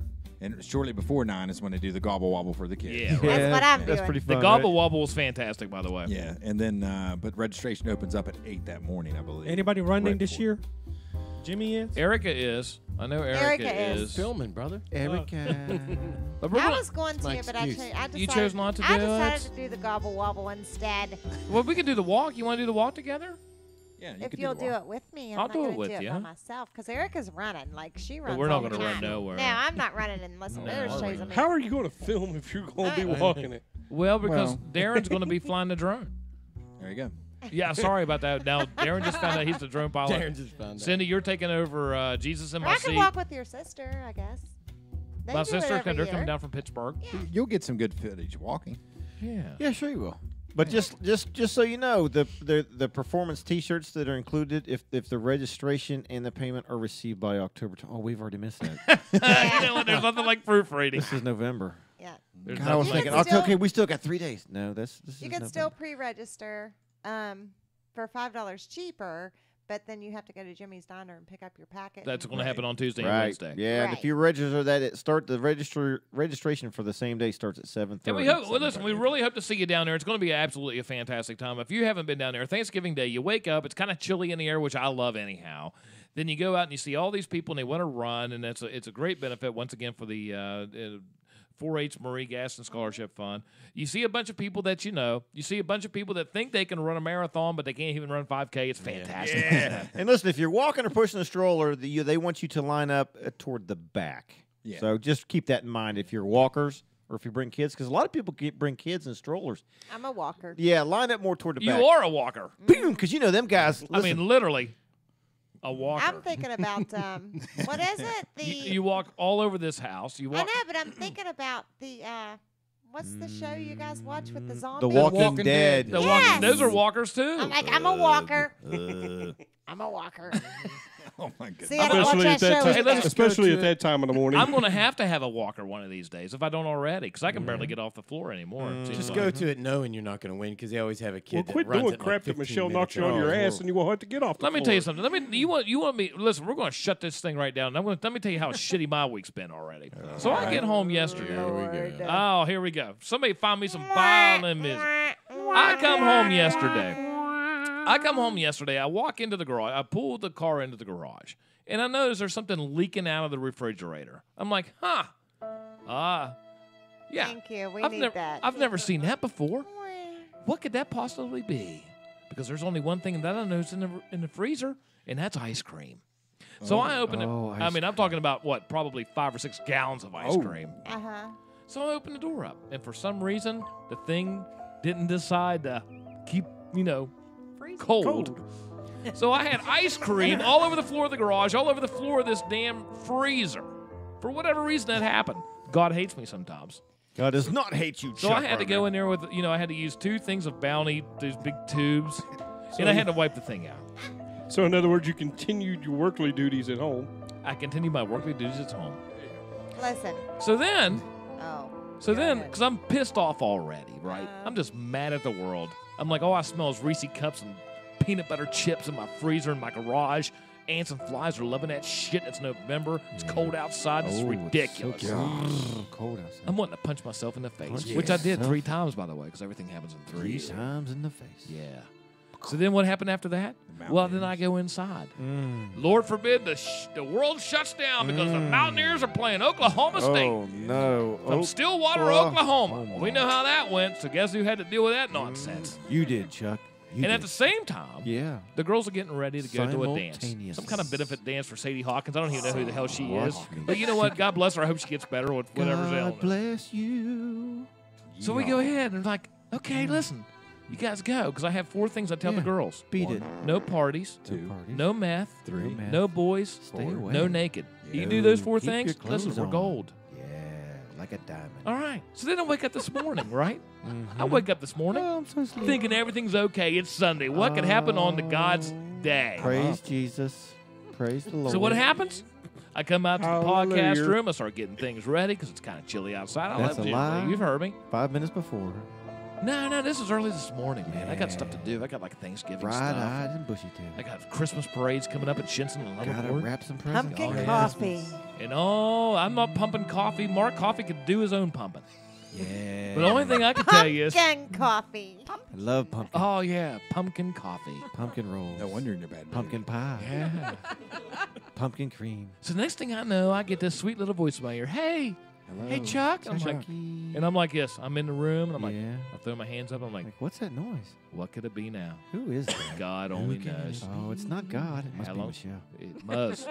and shortly before 9 is when they do the gobble wobble for the kids. Yeah, right. That's what I'm That's doing. pretty fun. The gobble wobble was fantastic, by the way. Yeah, and then, but registration opens up at 8 that morning, I believe. Anybody running Right this before. year? Jimmy is. Erica is. I know Erica is. Filming, brother. Erica. But we're I gonna- was going my to, but I excuse. decided. You chose not to I do decided it? to do the gobble wobble instead. well, we can do the walk. You want to do the walk together? Yeah, you If could you'll do do the walk. it with me, I'm I'll not do it going to with do it you. by myself because Erica's running. Like she runs. we're not all the gonna run time. nowhere. No, I'm not running unless the leader shows me. How are you going to film if you're going to be walking it? Well, because Well. Darren's going to be flying the drone. There you go. Yeah, sorry about that. Now, Darren just found out he's the drone pilot. Darren just found out. Cindy, you're taking over Jesus in Or my I can seat. walk with your sister, I guess. They My do it sister, every they're coming year. down from Pittsburgh. You'll get some good footage walking. Yeah. Yeah, sure you will. But just so you know, the performance T-shirts that are included, if the registration and the payment are received by October. Oh, we've already missed that. You know what? There's nothing like proofreading. This is November. Yeah. There's God, I was nothing thinking, can still- okay, we still got 3 days. No, this is You can November. still pre-register for $5 cheaper, but then you have to go to Jimmy's Diner and pick up your packet. That's and- going to happen on Tuesday and Right. Wednesday. Yeah, and if Right. you register that, the registration for the same day starts at 7:30. And we hope, well, listen, we really hope to see you down there. It's going to be absolutely a fantastic time. If you haven't been down there, Thanksgiving Day, you wake up, it's kind of chilly in the air, which I love anyhow. Then you go out and you see all these people, and they want to run, and it's a great benefit, once again, for the 4-H Marie Gaston Scholarship Fund. You see a bunch of people that you know. You see a bunch of people that think they can run a marathon, but they can't even run 5K. It's fantastic. Yeah. And listen, if you're walking or pushing a stroller, they want you to line up toward the back. Yeah. So just keep that in mind if you're walkers or if you bring kids, because a lot of people bring kids in strollers. I'm a walker. Yeah, line up more toward the back. You are a walker. Boom, because you know them guys. I mean, literally a walker. I'm thinking about what is it? The You walk all over this house. You I walk. know, but I'm thinking about the what's the show you guys watch with the The zombies? Walking Dead. The Yes! walking, those are walkers too. I'm like, I'm a walker. I'm a walker. Oh my goodness. See, I don't watch Especially that at that show. time. Hey, let's Especially at that time of the morning. I'm going to have a walker one of these days if I don't already, because I can barely get off the floor anymore. it seems Just like. go to it knowing you're not going to win because they always have a kid Well, that quit runs doing at crap like that 15 Michelle knocks you minutes. on your Oh, ass, horrible. and you will have to get off. The Let me floor. tell you something. You want me? Listen, we're going to shut this thing right down. Let me tell you how shitty my week's been already. So I get home yesterday. Here we go. Oh, here we go. Somebody find me some violin music. I come home yesterday. I walk into the garage. I pull the car into the garage, and I notice there's something leaking out of the refrigerator. I'm like, yeah. Thank you. We need that. I've never seen that before. What could that possibly be? Because there's only one thing that I know is in the freezer, and that's ice cream. So I open it. I mean, I'm talking about probably 5 or 6 gallons of ice cream. So I open the door up, and for some reason, the thing didn't decide to keep, cold. So I had ice cream all over the floor of the garage, all over the floor of this damn freezer. For whatever reason that happened. God hates me sometimes. God does not hate you, So I had to go in there with, I had to use 2 things of Bounty, those big tubes, and I had to wipe the thing out. So, in other words, you continued your workly duties at home. I continued my workly duties at home. Listen. So then, Oh. because I'm pissed off already, right? I'm just mad at the world. I'm like, all I smell is Reese cups and peanut butter chips in my freezer in my garage. Ants and flies are loving that shit. It's November. It's cold outside. It's ridiculous. Cold outside. I'm wanting to punch myself in the face, Punch which I did yourself. 3 times, by the way, because everything happens in 3. 3 times in the face. Yeah. So then what happened after that? Well, then I go inside. Lord forbid the world shuts down because the Mountaineers are playing Oklahoma State. Oh, no. From Stillwater, Oklahoma. We know how that went, so guess who had to deal with that nonsense? You did, Chuck. You And did. at the same time, the girls are getting ready to go to a dance. Simultaneous. Some kind of benefit dance for Sadie Hawkins. I don't even know who the hell she is. Watch me. But you know what? God bless her. I hope she gets better with whatever's ailing her. God bless you. So we go ahead and like, okay, listen, you guys go, because I have 4 things I tell the girls. Beat it. No parties. 2 parties. No meth. 3. No boys. Stay away. No naked. You No. do those 4 Keep your things, clothes listen, we're on. gold. Yeah. like a diamond. All right. So then I wake up this morning, right? I wake up this morning Oh, I'm so sleepy. thinking everything's okay. It's Sunday. What could happen on the God's day? Praise Jesus. Praise the Lord. So what happens? I come out to the Hallelujah. podcast room. I start getting things ready because it's kind of chilly outside. I That's love a it. lie. You've heard me. 5 minutes before. No, this is early this morning, man. I got stuff to do. I got like Thanksgiving stuff. Bright-eyed and bushy-tailed. I got Christmas parades coming up at Shinson and Gotta Leavenworth. wrap some presents. Pumpkin yeah. coffee. And I'm not pumping coffee. Mark Coffee could do his own pumping. Yeah. But the only thing I can tell you is, Pumpkin coffee. I love pumpkin. oh yeah, pumpkin coffee. Pumpkin rolls. No wonder you're in a bad mood. Pumpkin pie. Yeah. Pumpkin cream. So next thing I know, I get this sweet little voice in my ear. Hey, hey Chuck. Hey, I'm like, Chucky. and I'm like, yes, I'm in the room, and I'm like, Yeah. I throw my hands up. I'm like, Like, what's that noise? what could it be now? Who is that? God only knows. Oh, it's not God. It must How be long- Michelle. It must.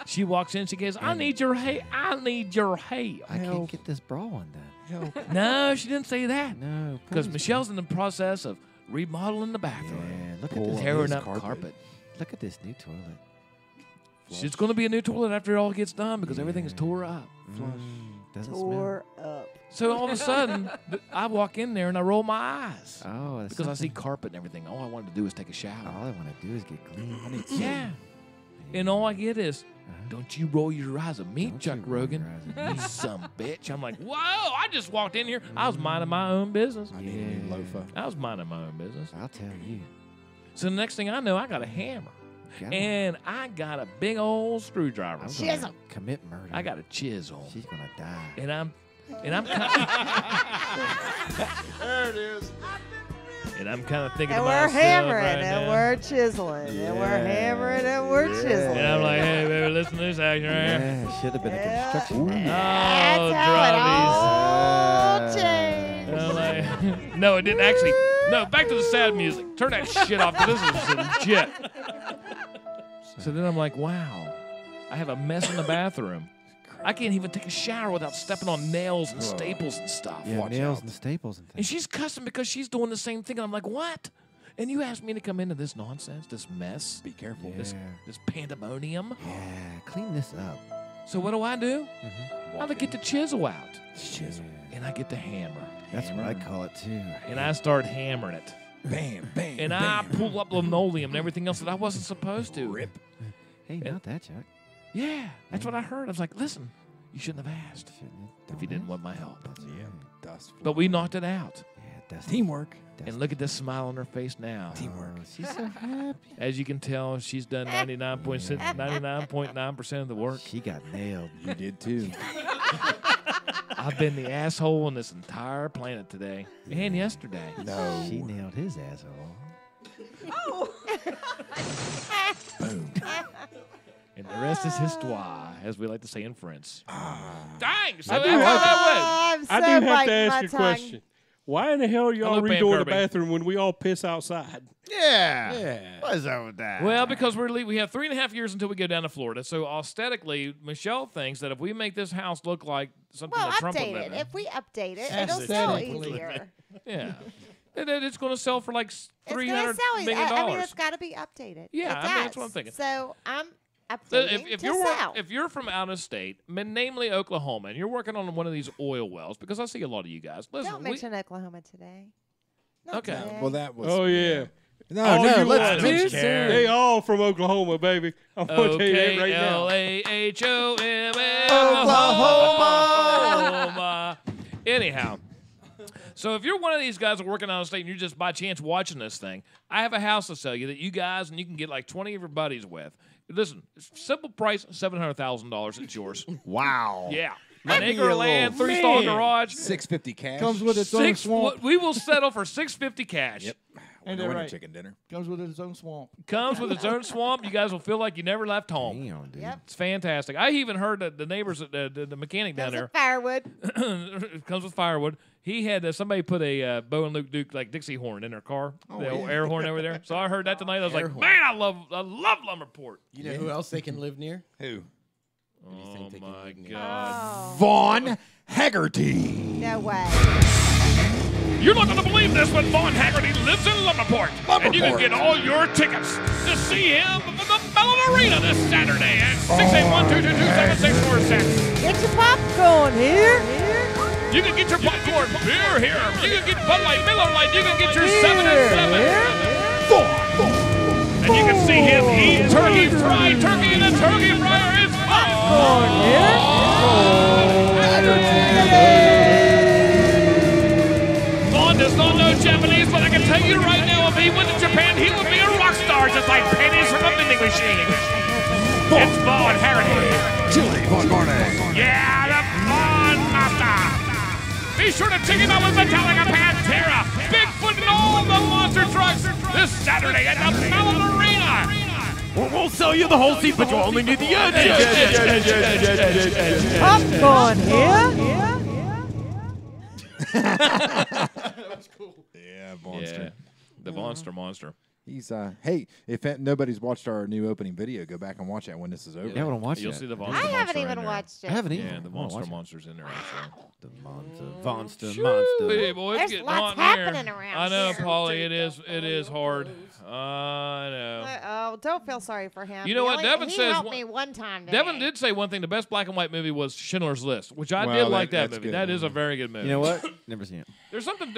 She walks in. She goes, I need your help. I need your help. I can't get this bra undone. No, she didn't say that. No. Because praise Michelle's in the process of remodeling the God. bathroom. Yeah, look at Pull this tearing new up carpet. Look at this new toilet. It's going to be a new toilet after it all gets done because everything is tore up. Doesn't Tore up. So all of a sudden, I walk in there and I roll my eyes smell. Oh, that's because I see something. carpet and everything. All I wanted to do is take a shower. All I want to do is get clean. I need Yeah. And all I get is, don't you roll your eyes at me, Don't Chuck you roll Rogan. your eyes at You some bitch. I'm like, whoa, I just walked in here. I was minding my own business. I need a new loafer. I was minding my own business. I'll tell you. So the next thing I know, I got a hammer. Got And I got a big old screwdriver. I'm Chisel. gonna commit murder. I got a chisel. She's gonna die. And I'm There it is. and I'm kind of thinking And to we're myself hammering right and now. we're chiseling and we're hammering and we're chiseling. And I'm like, hey, baby, listen to this action right here. Yeah, should have been Yeah. a construction man. Oh, That's how it all drop changed. these. I'm like, no, it didn't actually. No, back to the sad music. Turn that shit off, 'cause this is legit. So then I'm like, wow, I have a mess in the bathroom. I can't even take a shower without stepping on nails and staples and stuff. Yeah, nails and staples and And things. she's cussing because she's doing the same thing. And I'm like, what? And you asked me to come into this nonsense, this mess, Be careful. this pandemonium. Yeah, clean this up. So what do? I get the chisel out. Chisel. And I get the hammer. That's what I call it too. And I start hammering it. Bam, bam, And I pull up linoleum and everything else that I wasn't supposed to. Rip. Hey, not that, Chuck. Yeah, that's what I heard. I was like, listen, you shouldn't have asked if you Don't didn't ask. want my help. Yeah. Dust. But we knocked it out. Yeah, that's Teamwork. And look at this smile on her face now. Teamwork. She's so happy. As you can tell, she's done 99.9% of the work. She got nailed. You did too. I've been the asshole on this entire planet today and yesterday. No. She nailed his asshole. Boom. And the rest is histoire, as we like to say in French. Dang! So I do that's how have- that I'm I so do have to biting ask my a tongue. question. Why in the hell are y'all Hello, Pam redoing the Kirby. bathroom when we all piss outside? Yeah. Yeah. What is up with that? went. Well, because we have 3.5 years until we go down to Florida. So aesthetically, Michelle thinks that if we make this house look like something Well, that Trump would update live it. in, If we update it, it'll sell Aesthetically. easier. yeah, and then it's going to sell for like It's gonna $300 sell easier. million. I mean, it's got to be updated. Yeah, It I mean, that's what does. I'm thinking. So I'm So updating if to you're sell. if you're from out of state, namely Oklahoma, and you're working on one of these oil wells, because I see a lot of you guys. Listen, Don't mention Oklahoma today. Not Okay. today. Well, that was. Oh yeah. No, All no. you Let's want mention it. They all from Oklahoma, baby. I'm gonna tell you that right now. Oklahoma. Anyhow, so if you're one of these guys that are working out of state and you're just by chance watching this thing, I have a house to sell you that you guys and you can get like 20 of your buddies with. Listen, simple price, $700,000. It's yours. Wow. Yeah. Might An be acre a of land, little- 3-stall Man. garage. $650 cash. Comes with its own swamp. We will settle for $650 cash. Yep. Ain't Winter that right? chicken dinner. Comes with its own swamp. Comes with its own swamp. You guys will feel like you never left home. Damn, dude. Yep. It's fantastic. I even heard that the neighbors, the mechanic down Comes there, with firewood. comes with firewood. He had somebody put a Bo and Luke Duke like Dixie horn in their car, the old air horn over there. So I heard that tonight. I was Air like, horn. man, I love Lumberport. You know who else they can live near? Who? Oh my God! Vaughn Haggerty. No way. You're not going to believe this, but Vaughn Haggerty lives in Lumberport, and you can get all your tickets to see him the Mellon Arena this Saturday at 681-222-7646. Get your popcorn here. You can get your popcorn beer here. You can get Bud Light, Miller Light. You can get your 7 and 7. And you can see him eat turkey, fried turkey, and a turkey fryer is popcorn here. Vaughn does not know Japanese, but I can tell you right now, if he went to Japan, he would be a rock star, just like pennies from a vending machine. It's Vaughn Harity. Chili Vaughn Garnet. Yeah, the Vaughn Master. Be sure to check him out with Metallica, Pantera, Bigfoot, and all the monster trucks this Saturday at the Mellon Arena. We'll sell you the whole seat, but you only need the edge. Popcorn here. That was cool. Yeah, monster. Yeah, the monster. He's hey, if nobody's watched our new opening video, go back and watch that when this is over. Yeah, I haven't watched You'll it. see the I monster. haven't even in there. watched it. I haven't either. Yeah, the monster's in there actually. The monster. Hey, boy, it's There's getting lots hot in happening here. around I know, here. Polly. It is hard. I know. Oh, don't feel sorry for him. You know what? Devin he says helped me one time. Devin today. did say one thing. The best black and white movie was Schindler's List, which I Well, did like that that's movie. good. That is a very good movie. You know what? Never seen it. There's something.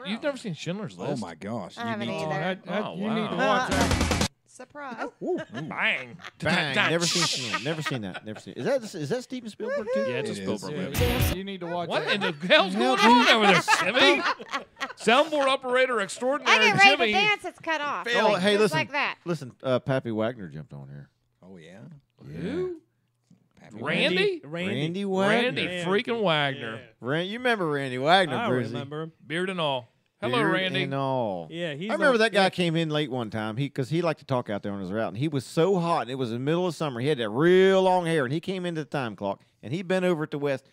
You've never seen Schindler's List? Oh my gosh! I haven't either. You need to wow. watch that. Surprise. Bang. Bang. Never seen that. Never seen that. Is that Steven Spielberg too? Yeah, it's a Spielberg movie. You need to watch What that. in the hell's going on over there, Jimmy? Soundboard operator I extraordinary get ready Jimmy. to dance. It's cut off. Oh, hey, Just listen. like that. Listen, Pappy Wagner jumped on here. Oh yeah. Who? Pappy Randy? Randy Wagner. Randy freaking Wagner. You remember Randy Wagner, I Brucey? remember him. Beard and all. Hello, Beard Randy. and all. Yeah, he's I remember on- that guy yeah. came in late one time. Because he liked to talk out there on his route, and he was so hot, and it was the middle of summer. He had that real long hair, and he came into the time clock, and he bent over at the waist,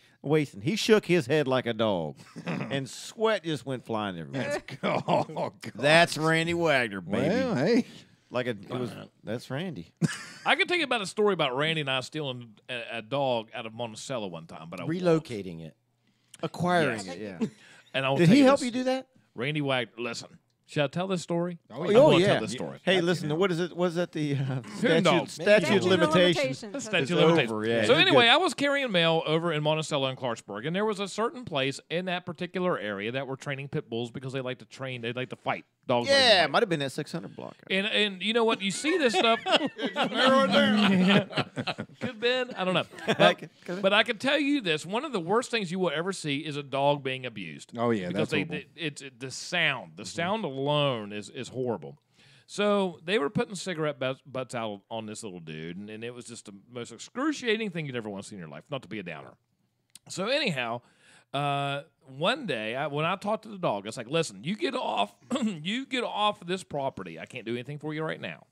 and he shook his head like a dog, and sweat just went flying everywhere. Oh God. That's Randy Wagner, baby. Well, hey. That's Randy. I can tell you about a story about Randy and I stealing a dog out of Monticello one time, but I won't. Relocating it. Acquiring it, yeah. And I will Did tell he you help this. you do that? Randy Wagner, listen. Should I tell this story? Oh, I'm yeah. gonna yeah. tell this story. Hey, listen, what is it? Was that the dog. statute of limitations? Statute It's of limitations. over, yeah. So You're anyway, good. I was carrying mail over in Monticello and Clarksburg, and there was a certain place in that particular area that were training pit bulls because they like to train, they like to fight. Dogs like to Yeah, fight. might have been that 600 block. And you know what? You see this stuff. Narrow it down. Could been. I don't know. But I can tell you this: one of the worst things you will ever see is a dog being abused. Oh yeah, because that's horrible. it's the sound. The sound alone is horrible. So they were putting cigarette butts out on this little dude, and it was just the most excruciating thing you'd ever want to see in your life. Not to be a downer. So anyhow, one day when I talked to the dog, I was like, "Listen, you get off, you get off this property. I can't do anything for you right now."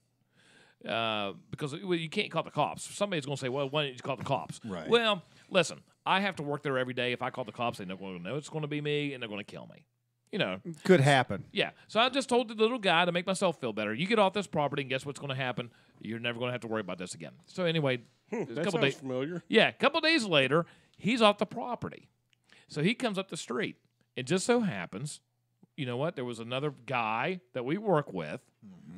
Because you can't call the cops. Somebody's going to say, well, why don't you call the cops? Right. Well, listen, I have to work there every day. If I call the cops, they're not going to know it's going to be me, and they're going to kill me. You know. Could happen. Yeah. So I just told the little guy to make myself feel better. You get off this property, and guess what's going to happen? You're never going to have to worry about this again. So anyway, That sounds familiar. Yeah. A couple days later, he's off the property. So he comes up the street. It just so happens, you know what? There was another guy that we work with,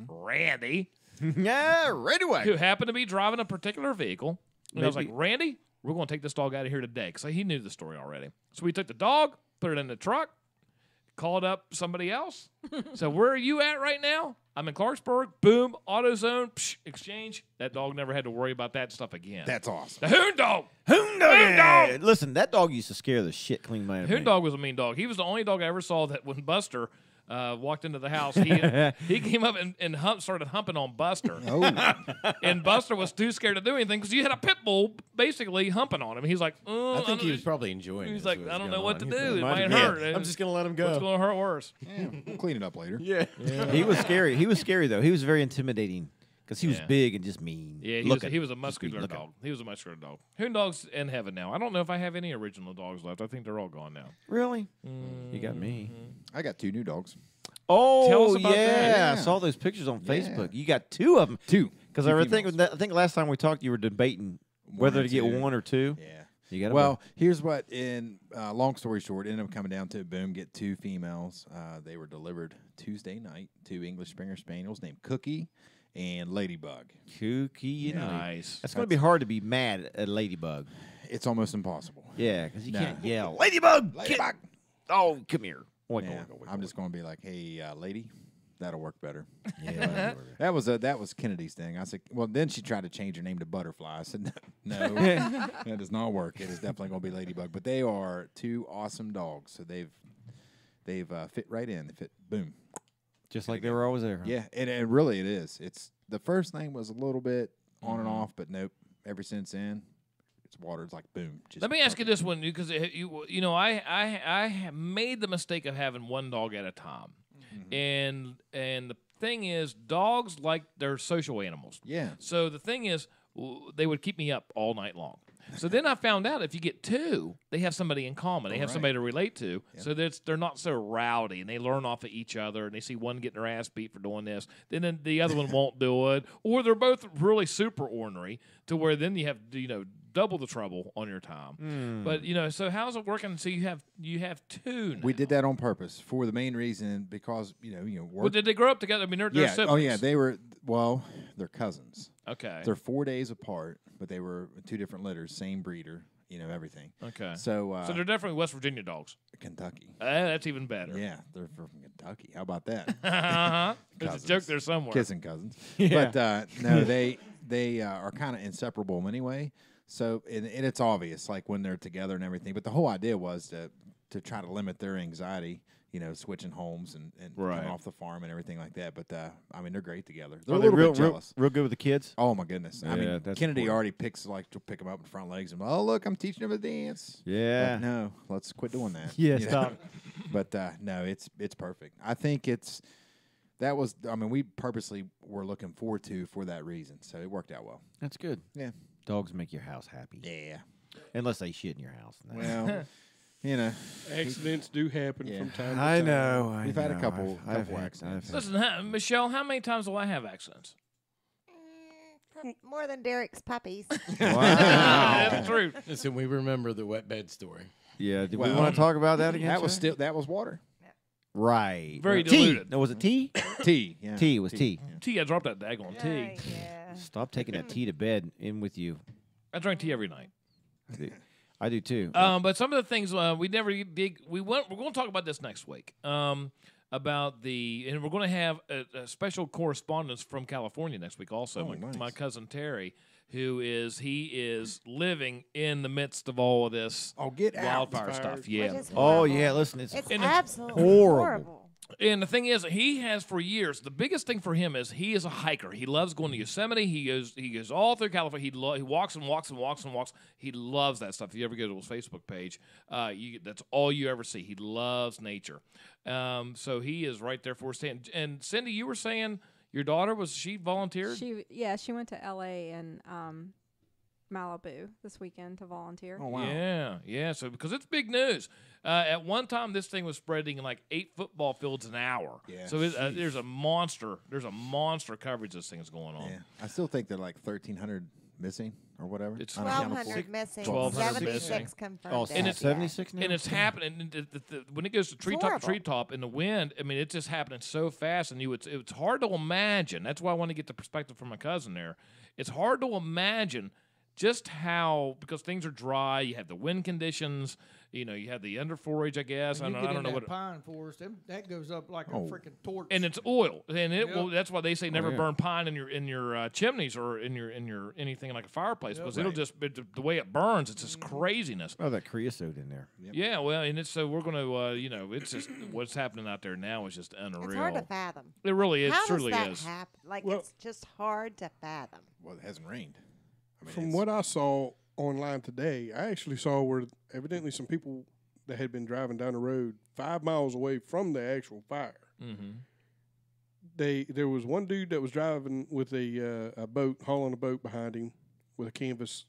Randy. Yeah, Randy Wagner. Who happened to be driving a particular vehicle. And I was like, Maybe- Randy, we're going to take this dog out of here today. Because he knew the story already. So we took the dog, put it in the truck, called up somebody else. So where are you at right now? I'm in Clarksburg. Boom, AutoZone, exchange. That dog never had to worry about that stuff again. That's awesome. The Hoon Dog. Hoon dog. Listen, that dog used to scare the shit clean out of me. Hoon Dog was a mean dog. He was the only dog I ever saw that when Buster walked into the house, he came up and started humping on Buster. Oh. And Buster was too scared to do anything because you had a pit bull basically humping on him. He's like, I think he was probably enjoying it. He's like, I don't know what to do. It Might might be. hurt. I'm just going to let him go. What's going to hurt worse? Yeah, we'll clean it up later. Yeah. He was scary. He was scary, though. He was very intimidating because he was Yeah. big and just mean. Yeah, he was a muscular dog. He was a muscular dog. Hoon Dog's in heaven now. I don't know if I have any original dogs left. I think they're all gone now. Really? You got me. I got 2 new dogs. Oh, Tell us about yeah. that. I saw those pictures on Yeah. Facebook. You got 2 of them. 2. Because I think last time we talked, you were debating whether to get or 2. 1 or 2. Yeah. You got Well, here's what. In long story short, ended up coming down to boom, get 2 females. They were delivered Tuesday night. 2 English Springer Spaniels named Cookie and Ladybug. Cookie and Nice. That's going to be hard to be mad at Ladybug. It's almost impossible. Yeah, because you No. can't yell, Ladybug! Ladybug! Oh, come here. Yeah, I'm just going to be like, hey, lady, that'll work better. Yeah. That was Kennedy's thing. I said, well, then she tried to change her name to Butterfly. I said, no, that does not work. It is definitely going to be Ladybug. But they are 2 awesome dogs. So they've fit right in. They fit, boom. Just like they were always there. Huh? Yeah, and really it is. It's the first thing was a little bit on and off, but nope. Ever since then, it's water. It's like boom. Let me ask you this one, because you know I have made the mistake of having one dog at a time, and the thing is, dogs like they're social animals. Yeah. So the thing is, they would keep me up all night long. So then I found out if you get 2, they have somebody in common. They have somebody to relate to. Yep. So they're not so rowdy, and they learn off of each other, and they see one getting their ass beat for doing this. Then the other one won't do it. Or they're both really super ornery to where then you have, double the trouble on your time. But, so how's it working? So you have 2 now. We did that on purpose for the main reason because, work. Well, did they grow up together? I mean, they're siblings. Oh, yeah. They were, they're cousins. Okay. They're 4 days apart, but they were 2 different litters, same breeder, everything. Okay. So they're definitely West Virginia dogs. Kentucky. That's even better. Yeah, they're from Kentucky. How about that? There's a joke there somewhere. Kissing cousins. Yeah. But no, they are kind of inseparable anyway. So and it's obvious, like when they're together and everything. But the whole idea was to try to limit their anxiety. Switching homes and coming off the farm and everything like that. But I mean, they're great together. They're a little bit jealous. Real good with the kids. Oh my goodness! Yeah, I mean, that's Kennedy important. already to pick them up in front legs and look, I'm teaching them a dance. Yeah. But no, let's quit doing that. Yeah, stop. But no, it's perfect. I think we purposely were looking forward to for that reason. So it worked out well. That's good. Yeah. Dogs make your house happy. Yeah. Unless they shit in your house. Well. Accidents do happen from time to time. I know. We've had a couple I've accidents. Listen, Michelle, how many times do I have accidents? More than Derek's puppies. Wow. That's true. Listen, we remember the wet bed story. Yeah. Do we want to talk about that again? That was water. Right. Very Tea. diluted. No, was it tea? Tea. Yeah. Tea was tea. Tea, I dropped that daggone tea. Yeah. Stop taking that tea to bed in with you. I drink tea every night. I do too. But some of the things we never dig. We're going to talk about this next week. About and we're going to have a special correspondence from California next week. Also, nice. My cousin Terry, he is living in the midst of all of this. Wildfire stuff. Yeah. Oh yeah. Listen, it's absolutely horrible. And the thing is, he has for years. The biggest thing for him is he is a hiker. He loves going to Yosemite. He goes all through California. He walks and walks and walks and walks. He loves that stuff. If you ever go to his Facebook page, that's all you ever see. He loves nature. So he is right there for us. And Cindy, you were saying your daughter she volunteered? She went to L.A. and Malibu this weekend to volunteer. Oh wow! Yeah. So because it's big news. At one time, this thing was spreading in like 8 football fields an hour. Yeah. So there's a monster coverage this thing is going on. Yeah. I still think they're like 1,300 missing or whatever. It's 1,200 missing. 1,200 76 confirmed. Oh, and it's 76 now. And it's happening when it goes to treetop to treetop in the wind. I mean, it's just happening so fast, and it's hard to imagine. That's why I want to get the perspective from my cousin there. It's hard to imagine just how, because things are dry, you have the wind conditions, you have the underforage, I guess. I don't know what pine forest. That goes up like a freaking torch. And it's oil, and that's why they say never burn pine in your chimneys or in your anything like a fireplace, because it'll just the way it burns, it's just craziness. Oh, that creosote in there. Yep. Yeah, well, and it's so we're gonna it's just what's happening out there now is just unreal. It's hard to fathom. It really is. How Truly does that is. happen? Like it's just hard to fathom. Well, it hasn't rained. From what I saw online today, I actually saw where evidently some people that had been driving down the road 5 miles away from the actual fire. Mm-hmm. There was one dude that was driving with a boat, hauling a boat behind him with a canvas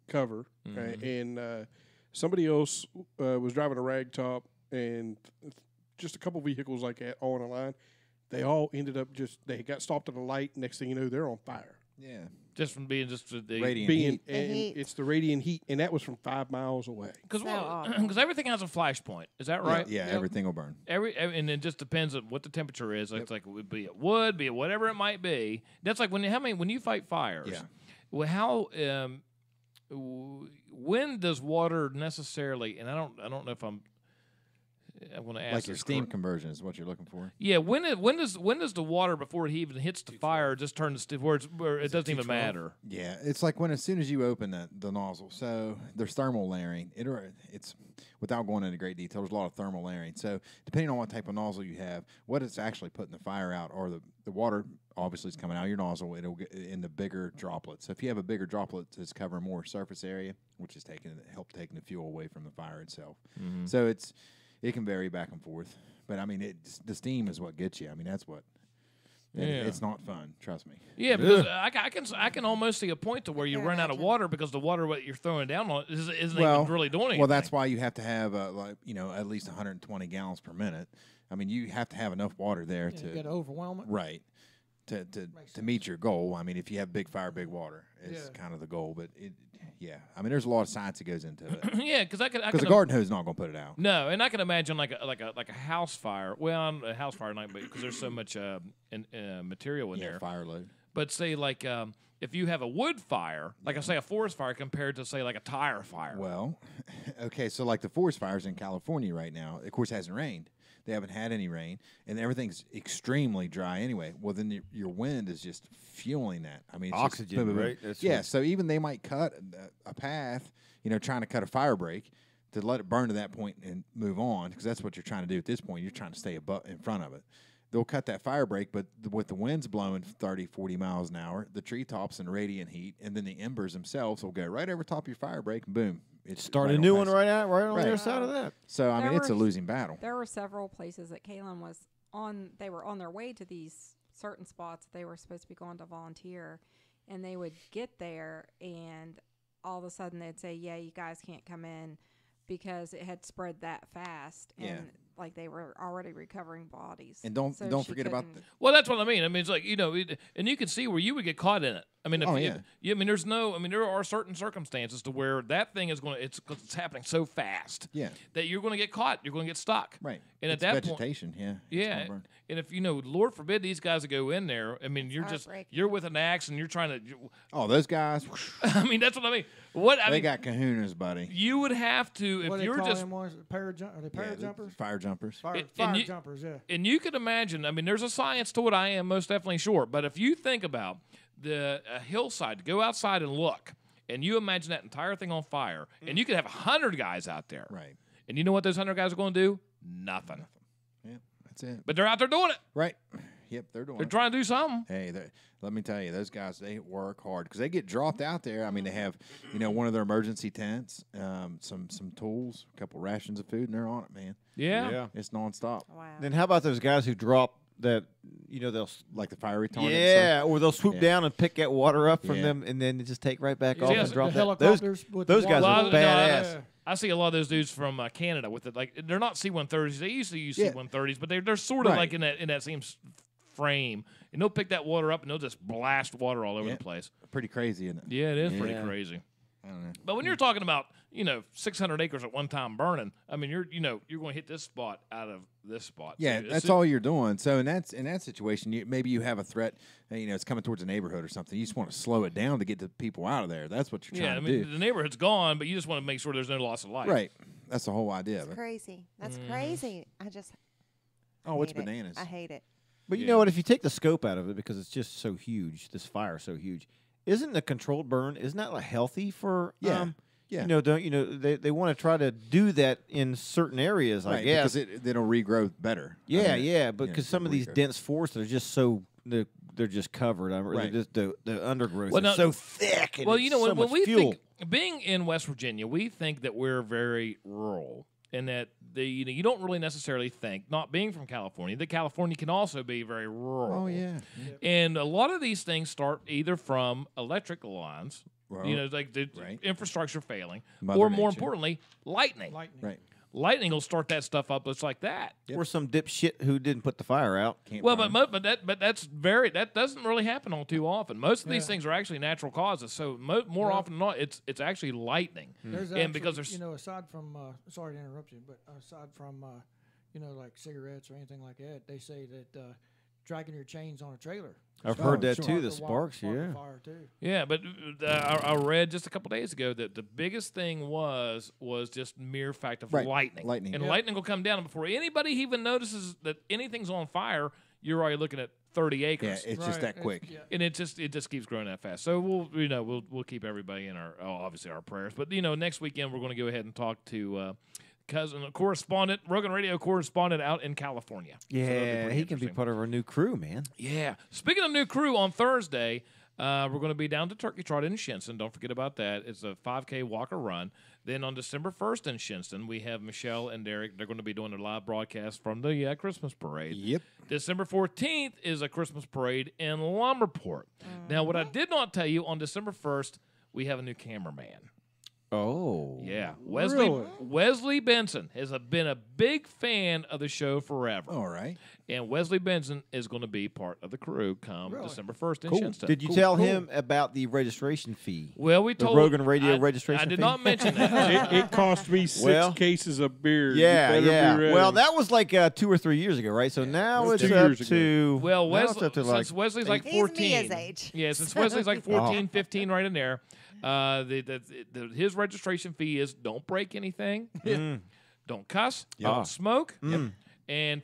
cover, right? And somebody else was driving a ragtop, and just a couple vehicles like that all on a line. They all ended up they got stopped at a light. Next thing you know, they're on fire. Yeah. Just from being just the Radiant being, heat. and it's the radiant heat, and that was from 5 miles away. Because everything has a flash point. Is that right? Yeah, everything will burn. And it just depends on what the temperature is. It's like it would be it wood, be it whatever it might be. That's like when you fight fires. Yeah. Well, how when does water necessarily? And I don't know if I'm going to ask. Like your steam conversion is what you're looking for. Yeah. When does the water before it even hits the fire just turn to where it doesn't even matter? Yeah, it's like as soon as you open the nozzle. So there's thermal layering. It's without going into great detail. There's a lot of thermal layering. So depending on what type of nozzle you have, what it's actually putting the fire out, or the water obviously is coming out of your nozzle. It'll get in the bigger droplets. So if you have a bigger droplet, it's covering more surface area, which is taking the fuel away from the fire itself. Mm-hmm. So it can vary back and forth, but I mean, the steam is what gets you. I mean, that's what. It's not fun. Trust me. Yeah, because I can almost see a point to where you run out of water because the water what you're throwing down on isn't even really doing anything. Well, that's why you have to have at least 120 gallons per minute. I mean, you have to have enough water there to get overwhelm it. Right. To meet your goal. I mean, if you have big fire, big water is kind of the goal. But I mean, there's a lot of science that goes into it. Yeah, because the garden hose is not going to put it out. No, and I can imagine like a house fire. Well, a house fire not because there's so much material in there. Fire load. But say like if you have a wood fire, like I say a forest fire compared to say like a tire fire. Well, okay, so like the forest fires in California right now, of course, it hasn't rained. They haven't had any rain, and everything's extremely dry anyway. Well, then your wind is just fueling that. I mean, it's oxygen, just, right? Yeah, so even they might cut a path, trying to cut a fire break to let it burn to that point and move on, because that's what you're trying to do at this point. You're trying to stay in front of it. They'll cut that fire break, but with the winds blowing 30, 40 miles an hour, the treetops and radiant heat, and then the embers themselves will go right over top of your fire break, and boom. Start a new one right on the other side of that. So, I mean, it's a losing battle. There were several places that Kaylin was on. They were on their way to these certain spots they were supposed to be going to volunteer, and they would get there, and all of a sudden they'd say, yeah, you guys can't come in because it had spread that fast. And like they were already recovering bodies. And don't forget about well, that's what I mean. I mean, it's like, and you can see where you would get caught in it. I mean, I mean, there are certain circumstances to where that thing is it's happening so fast that you're going to get caught. You're going to get stuck. Right. And it's at that vegetation, point, and if Lord forbid these guys that go in there, I mean, you're with an axe and you're trying to. Oh, those guys. I mean, that's what I mean. They got kahunas, buddy. You would have to if you're just are they parajumpers? Fire jumpers. Fire jumpers, yeah. And you could imagine. I mean, there's a science to it. I am most definitely sure. But if you think about the hillside, go outside and look, and you imagine that entire thing on fire, and you could have 100 guys out there, right? And you know what those 100 guys are going to do? Nothing. Yeah, that's it. But they're out there doing it, right? Yep, they're doing. They're trying to do something. Hey, let me tell you, those guys, they work hard because they get dropped out there. I mean, they have, one of their emergency tents, some tools, a couple rations of food, and they're on it, man. Yeah. It's nonstop. Wow. Then how about those guys who drop that? They'll like the fire retardant. Yeah, or they'll swoop down and pick that water up from them, and then just take right back off and drop that. Those guys are badass. I see a lot of those dudes from Canada with it. Like they're not C-130s. They used to use C-130s, but they're sort of like in that same frame, and they'll pick that water up and they'll just blast water all over the place. Pretty crazy, isn't it? Yeah, it is pretty crazy. I don't know. But when you're talking about 600 acres at one time burning, I mean you're going to hit this spot out of this spot. Yeah, that's all you're doing. So in that situation, maybe you have a threat. It's coming towards a neighborhood or something. You just want to slow it down to get the people out of there. That's what you're trying to do. The neighborhood's gone, but you just want to make sure there's no loss of life. Right. That's the whole idea. That's crazy. That's crazy. It's bananas. I hate it. But you know what? If you take the scope out of it, because it's just so huge, this fire is so huge, isn't the controlled burn? Isn't that healthy for? Yeah. They want to try to do that in certain areas, I guess, because it'll regrow better. Yeah, but because some of these dense forests are just so they're just covered. Just the undergrowth is so thick. And when we fuel. think being in West Virginia, we think that we're very rural, and that you don't really necessarily think, not being from California, that California can also be very rural. Oh yeah. And a lot of these things start either from electrical lines. Well, like the infrastructure failing, Mother or more Nature. importantly, lightning. Right. lightning will start that stuff up just like that. Or some dipshit who didn't put the fire out. Well, but that doesn't really happen all too often. Most of these things are actually natural causes. So more often than not, it's actually lightning. There's and actually, because there's aside from sorry to interrupt you, but aside from like cigarettes or anything like that, they say that dragging your chains on a trailer. I've heard that too. The sparks, yeah. Fire too. Yeah, but I read just a couple days ago that the biggest thing was just mere fact of lightning. And lightning will come down, and before anybody even notices that anything's on fire, you're already looking at 30 acres. Yeah, it's just that quick. And it just keeps growing that fast. So we'll keep everybody in our obviously our prayers. But next weekend we're going to go ahead and talk to correspondent, Rogan Radio correspondent out in California. Yeah, so he can be part of our new crew, man. Yeah. Speaking of new crew, on Thursday, we're going to be down to Turkey Trot in Shinnston. Don't forget about that. It's a 5K walk or run. Then on December 1st in Shinnston, we have Michelle and Derek. They're going to be doing a live broadcast from the Christmas parade. Yep. December 14th is a Christmas parade in Lumberport. Now, what I did not tell you, on December 1st, we have a new cameraman. Oh. Yeah. Really? Wesley Benson has been a big fan of the show forever. All right. And Wesley Benson is going to be part of the crew come December 1st in Shinnston. Did you tell him about the registration fee? Well, we told the Rogan Radio registration fee. I did not mention that. It cost me 6 cases of beer. Yeah, You better be ready. Well, that was like 2 or 3 years ago, right? So now it's up to... Well, now it's up to since Wesley's like 14. He's Mia's age. Yeah, since Wesley's like 14, 15, right in there. His registration fee is don't break anything, don't cuss, don't smoke, and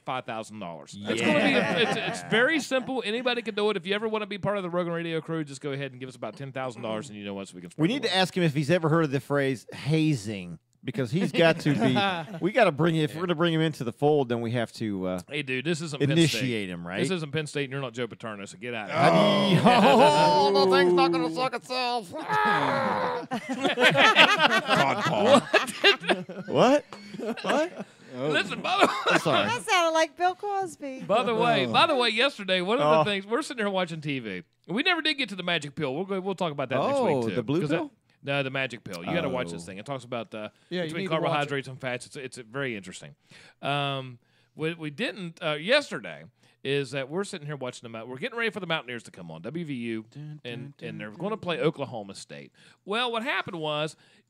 $5,000. It's going to be it's very simple. Anybody can do it. If you ever want to be part of the Rogan Radio crew, just go ahead and give us about $10,000, and you know what, so we can. We need to ask him if he's ever heard of the phrase hazing. Because he's got to be, we got to bring him. If we're going to bring him into the fold, then we have to. Hey, dude, this isn't initiate Penn State. him, right? This isn't Penn State, and you're not Joe Paterno, so get out of here. Oh, the thing's not going to suck itself. What? Listen, by the way, sorry. That sounded like Bill Cosby. By the way, yesterday one of the things we're sitting here watching TV. We never did get to the magic pill. We'll talk about that next week too. The blue pill. No, the magic pill. You got to watch this thing. It talks about between carbohydrates and fats. It's very interesting. What we didn't yesterday is that we're sitting here watching them out. We're getting ready for the Mountaineers to come on, WVU, and they're going to play Oklahoma State. Well, what happened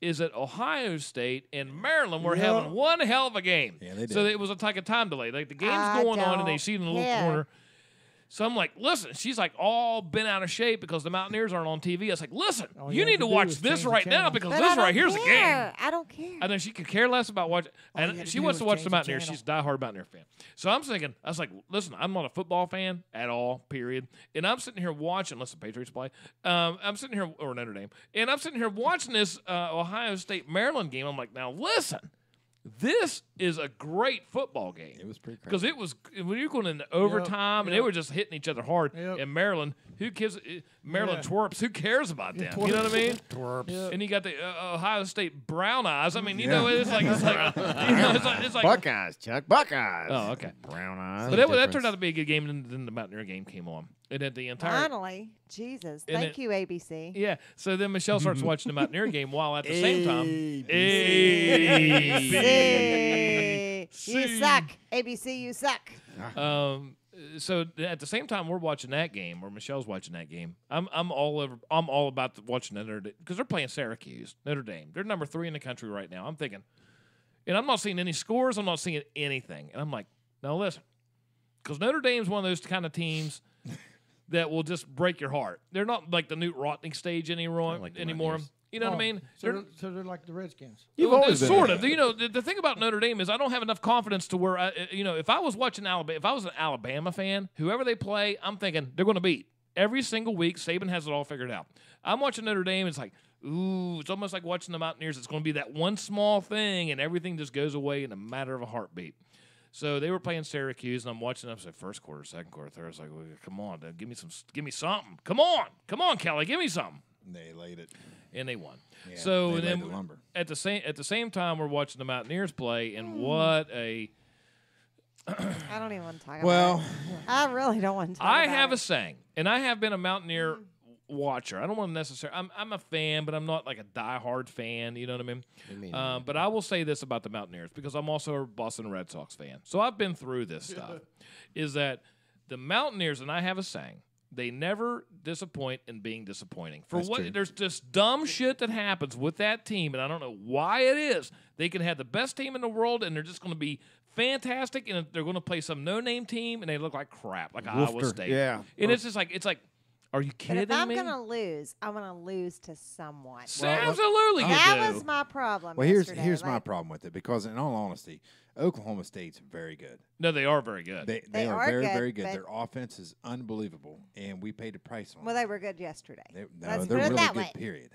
is that Ohio State and Maryland were having one hell of a game. Yeah, they did. So it was like a time delay. Like the game's going on, and they see it in the little corner. So I'm like, listen, she's like all bent out of shape because the Mountaineers aren't on TV. I was like, listen, you need to watch this right now because this right here's a game. I don't care. And then she could care less about watching. And she wants to watch the Mountaineers. She's a diehard Mountaineer fan. So I was like, listen, I'm not a football fan at all, period. And I'm sitting here watching, unless the Patriots play. I'm sitting here, or Notre Dame. And I'm sitting here watching this Ohio State-Maryland game. I'm like, now listen. This is a great football game. It was pretty crazy. Because it was when you're going into overtime and they were just hitting each other hard. And Maryland, Maryland twerps. Who cares about them? You know what I mean? Twerps. And you got the Ohio State Brown Eyes. I mean, you know, it's like it's like Buckeyes, Chuck. Buckeyes. Oh, okay. Brown eyes. But that turned out to be a good game. And then the Mountaineer game came on. And then the entire Finally, Jesus, thank you, ABC. Yeah. So then Michelle starts watching the Mountaineer game while at the same time, You suck, ABC. You suck. So at the same time we're watching that game, or Michelle's watching that game, I'm all about watching Notre Dame because they're playing Syracuse, Notre Dame. They're number 3 in the country right now. I'm thinking, and I'm not seeing any scores. I'm not seeing anything, and I'm like, no, listen, because Notre Dame's one of those kind of teams that will just break your heart. They're not like the Newt Rotnick stage anymore. You know what I mean? So they're like the Redskins. You've always been sort of. You know, the thing about Notre Dame is I don't have enough confidence to where if I was watching Alabama, if I was an Alabama fan, whoever they play, I'm thinking they're going to beat every single week. Saban has it all figured out. I'm watching Notre Dame. It's like, ooh, it's almost like watching the Mountaineers. It's going to be that one small thing, and everything just goes away in a matter of a heartbeat. So they were playing Syracuse, and I'm watching them. Like first quarter, second quarter, third. I was like, well, come on, dude, give me something. Come on, Kelly, give me something. They laid it, and they won. Yeah, so they then laid the lumber. at the same time, we're watching the Mountaineers play, and what a I don't even want to talk about it. I really don't want to talk about it. I have a saying, and I have been a Mountaineer watcher. I don't want to necessarily. I'm a fan, but I'm not like a diehard fan. You know what I mean? But I will say this about the Mountaineers because I'm also a Boston Red Sox fan. So I've been through this stuff. Is that the Mountaineers, and I have a saying, they never disappoint in being disappointing. There's just dumb shit that happens with that team, and I don't know why it is. They can have the best team in the world, and they're just going to be fantastic, and they're going to play some no-name team, and they look like crap, like Iowa State. Yeah. And it's just like, are you kidding me? But if I'm going to lose, I want to lose to someone. Absolutely, that was my problem. Well, yesterday. here's my problem with it because, in all honesty, Oklahoma State's very good. No, they are very good. They are very, very good. Their offense is unbelievable, and we paid a price on Well, it. they were good yesterday. They're put it really that good, way. period.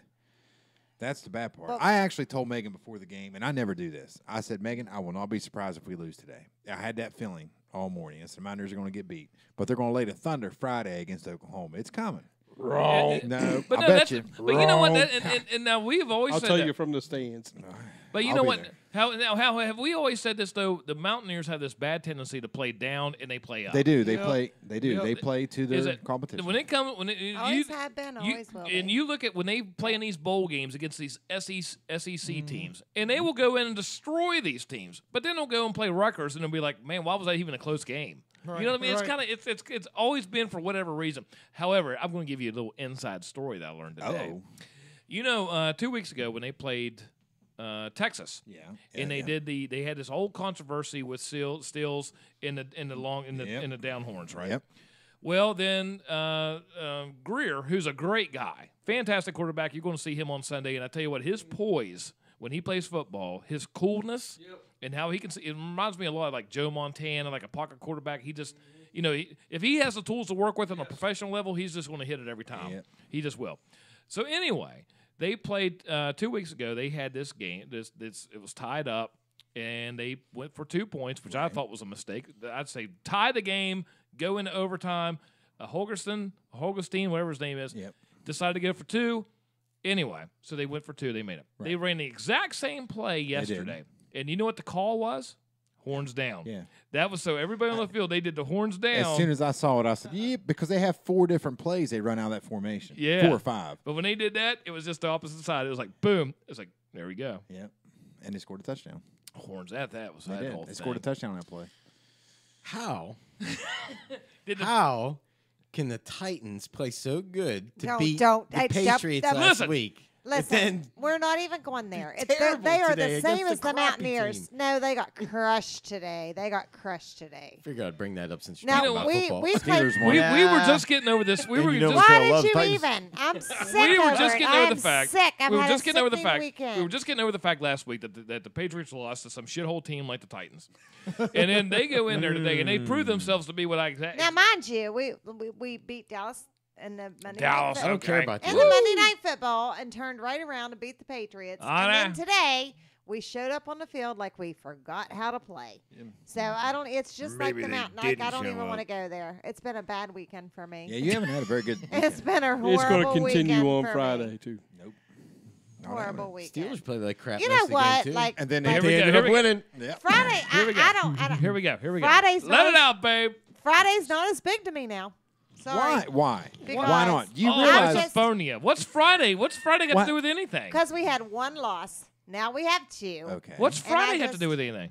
That's the bad part. Well, I actually told Megan before the game, and I never do this. I said, Megan, I will not be surprised if we lose today. I had that feeling all morning. I said, the Mountaineers are going to get beat, but they're going to lay the thunder Friday against Oklahoma. It's coming. Wrong. No, but I no, bet you. But you know what? And now we've always I'll said tell that. you from the stands. But you I'll know be what? there. How have we always said this though? The Mountaineers have this bad tendency to play down and they play up. They do. They Yeah. play. They do. You know, they play to is their it- competition. When it comes, Always have been, always will and be. you look at when they play in these bowl games against these SEC Mm-hmm. teams, and they will go in and destroy these teams. But then they'll go and play Rutgers, and they'll be like, "Man, why was that even a close game?" You know what I mean? It's kind of it's always been for whatever reason. However, I'm going to give you a little inside story that I learned today. Uh-oh. You know, 2 weeks ago when they played Texas, and they had this whole controversy with Stills in the down horns, right? Yep. Well, then Greer, who's a great guy, fantastic quarterback. You're going to see him on Sunday, and I tell you what, his poise when he plays football, his coolness, and how he can see, it reminds me a lot of like Joe Montana, like a pocket quarterback. He just, if he has the tools to work with on a professional level, he's just going to hit it every time. Yep. He just will. So anyway, they played 2 weeks ago. They had this game. It was tied up, and they went for 2 points, which I thought was a mistake. I'd say tie the game, go into overtime. Holgerstein, whatever his name is, decided to go for 2. Anyway, so they went for 2. They made it. Right. They ran the exact same play yesterday. And you know what the call was? Horns down. Yeah. That was so everybody on the field, they did the horns down. As soon as I saw it, I said, yeah, because they have 4 different plays they run out of that formation. Yeah. 4 or 5. But when they did that, it was just the opposite side. It was like, boom. It was like, there we go. Yeah. And they scored a touchdown. Horns, that was They that did. whole They scored a touchdown on that play. How? How can the Titans play so good to beat the Patriots last week? Listen, we're not even going there. They are the same as the Mountaineers. No, they got crushed today. Figure I'd bring that up since you're Now, talking about football. we played. We were just getting over this. Why did you even? I'm sick we were just over it. getting over I'm the fact. sick. I've we were had just a getting over the sickening fact. weekend. We were just getting over the fact last week that the Patriots lost to some shithole team like the Titans, and then they go in there today and they prove themselves to be what I. Now, mind you, we beat Dallas. In the Monday Dallas, night I don't care about in you. the Monday Night Football and turned right around and beat the Patriots. I and know. then today we showed up on the field like we forgot how to play. So I don't. It's just Maybe like the they Mountain. Like, I don't didn't even show want to up. go there. It's been a bad weekend for me. Yeah, you haven't had a very good It's been a horrible It's going to continue weekend on for Friday, me. too. Nope. Horrible weekend. Steelers played like crap. You most know of the what? Game too. Like, and then but- they ended up winning. Friday. Here we go. I don't. Here we go. Friday's Let it not- out, babe. Friday's not as big to me now. Sorry. Why? Because- Why not? You Oh, realize California. What's Friday? What's Friday got What? to do with anything? Because we had 1 loss. Now we have 2. Okay. What's And Friday I have to just- do with anything?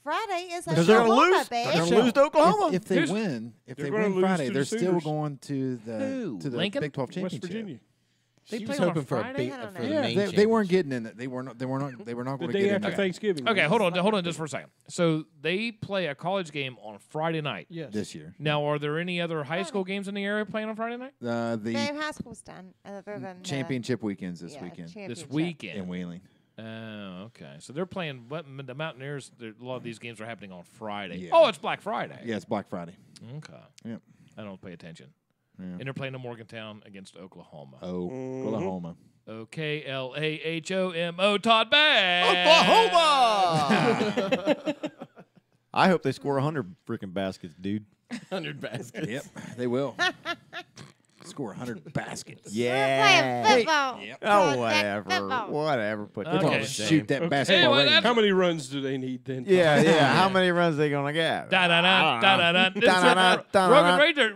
Friday is Because they're gonna Oklahoma, lose. babe. They're gonna lose to Oklahoma. If they Who's- win, if They're they gonna win lose Friday, to the they're still Sooners. going to Who? the Lincoln? Big 12 West championship. Virginia. They She play was on a hoping for a Friday? big I don't for know. the Yeah, main they weren't championship. getting in it. They were not The going to day get in after there Thanksgiving. Okay, hold on just for a second. So they play a college game on Friday night. Yes. this year. Now, are there any other high school games in the area playing on Friday night? The Dave High School's done. Other than championship weekends this yeah, weekend This championship. weekend. in Wheeling. Oh, okay. So they're playing the Mountaineers. A lot of these games are happening on Friday. Yeah. Oh, it's Black Friday. Yeah, it's Black Friday. Okay. Yep. I don't pay attention. Yeah. And they're playing in Morgantown against Oklahoma. Oklahoma. Oklahomo. Todd Bag. Oklahoma. I hope they score 100 freaking baskets, dude. 100 baskets. Yep, they will. score 100 baskets. Yeah. Playing football. Yep. Oh, whatever. Put Okay. Shoot that basketball. Anyway, range. How many runs do they need then? Yeah. How many runs they gonna get?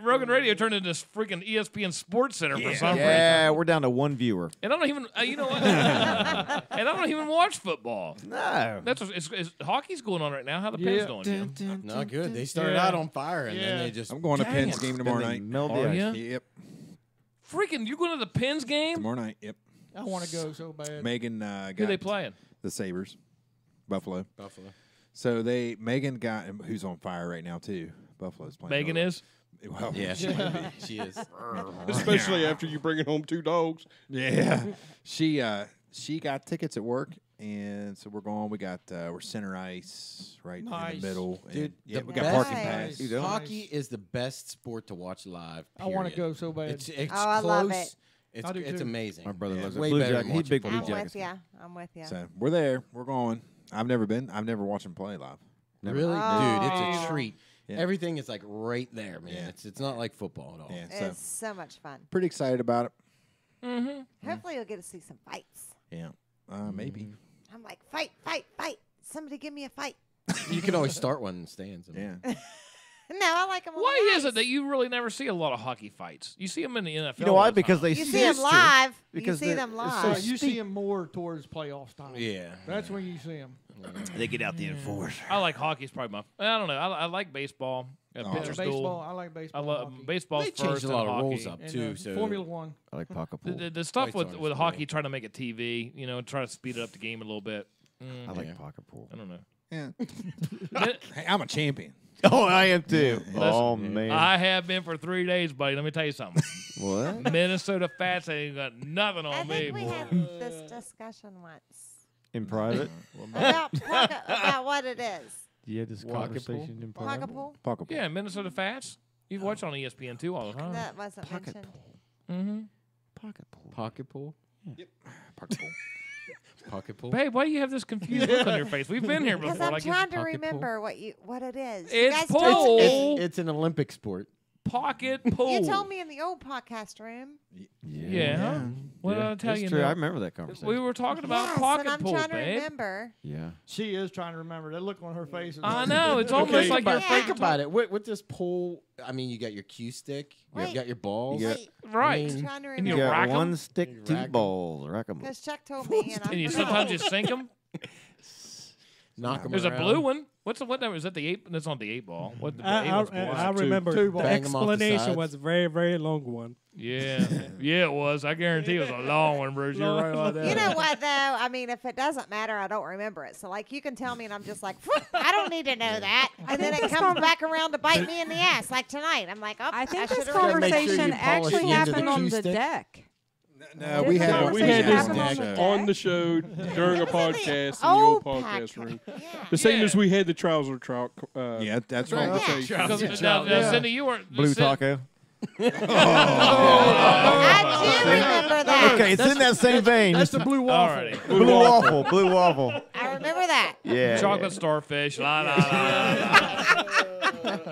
Rogan Radio turned into this freaking ESPN Sports Center for some reason. Yeah, we're down to one viewer. And I don't even, you know what? And I don't even watch football. No. That's hockey's going on right now. How the Pens doing, Jim? Not good. They started out on fire, and then they just. I'm going to Penn's game tomorrow night. Are ya? Yep. Freaking, you going to the Pens game? Tomorrow night, yep. I want to go so bad. Megan got Who they playing? The Sabres. Buffalo. Buffalo. So Megan got, who's on fire right now, too. Buffalo's playing. Megan is? Well, Yeah, she is. Especially after you bringing home 2 dogs. Yeah. She got tickets at work, and so we're going. We got we're center ice right in the middle. Dude, yeah, the we got best- parking pass. Dude, hockey is the best sport to watch live. I want to period. go so bad. It's I love close. it. It's I do it's too. amazing. My brother loves it. Way Blue better Jacket. than He's big watching Blue I'm Jackets. with you. I'm with you. So we're there. We're going. I've never been. I've never watched them play live. Never. Really, Oh. dude, it's a treat. Yeah. Everything is like right there, man. Yeah. It's not like football at all. Yeah, so It's so much fun. pretty excited about it. Mm-hmm. Hopefully, you'll get to see some fights. Yeah, maybe. I'm like, fight, fight, fight. Somebody give me a fight. You can always start one in the stands. I mean. Yeah. No, I like them. Why is it that you really never see a lot of hockey fights? You see them in the NFL. You know all why? the Because time. they You see them live. You see them live. You see them more towards playoffs time. Yeah. That's when you see them. They get out the enforcer. I like hockey's probably my. I don't know. I like baseball. Pitcher's baseball. duel. I like baseball. I love hockey. baseball's They first changed a lot and of hockey. rules up And, too. So Formula One. I like pocket pool. The stuff Fights with aren't hockey, cool. trying to make it TV, you know, try to speed up the game a little bit. I like Yeah. pocket pool. I don't know. Yeah. Hey, I'm a champion. Oh, I am too. Listen, Oh man. I have been for 3 days, buddy. Let me tell you something. What? Minnesota Fats ain't got nothing I on me, think we boy. had this discussion once In private? about what it is. You had this Pocket conversation in private? Pocket pool? Pocket pool. Yeah, Minnesota Fats. You watch on ESPN too all the time. That wasn't Pocket mentioned. pool. Mm-hmm. Pocket pool. pocket pool. Pocket pool. Pocket pool. Babe, why do you have this confused look on your face? We've been here Because before. I'm Like trying to pocket pool? remember what it is. It's you guys pool. told me. It's an Olympic sport. pocket pool. You told me in the old podcast room. Yeah. What did I tell That's you? true. now? I remember that conversation. We were talking about Yes, pocket and I'm pool, trying to babe. remember. Yeah. She is trying to remember. That look on her face. Is I like- know. It's almost Okay, like but you're think freaking about it. With this pool, I mean, you got your cue stick. You Wait. got your balls. You got- Wait, right. I mean, trying to And You you remember. rack got 'em? one You stick, rack two 'em? balls. Rack 'em. Because Chuck told me, and And you I'm sometimes you sink them. knock them There's around. a blue one. What number is that? The 8? That's not the 8 ball. What the 8 one's I blue. remember Two the balls. Bang 'em off the explanation sides. was a very, very long one. Yeah, yeah, it was. I guarantee it was a long one, Bruce. You're right about that. You know what though? I mean, if it doesn't matter, I don't remember it. So like, you can tell me, and I'm just like, I don't need to know that. And then it comes back around to bite me in the ass, like tonight. I'm like, oh, I think I this should've remembered. Make sure conversation you polish actually into the happened on cue the stick. deck. No, Did we the had Yeah, one. we conversation had happen this on the on the show during a It was in the podcast in the old old podcast podcast. room. Yeah. The same Yeah. as we had the trouser trout. Yeah, that's right. conversation. Yeah. Because now, Cindy, you weren't Blue Cindy- taco. I do remember that. Okay, it's in that same vein. That's the blue waffle. Alrighty. Blue waffle. Blue waffle. I remember that. Yeah. Chocolate starfish. La la la.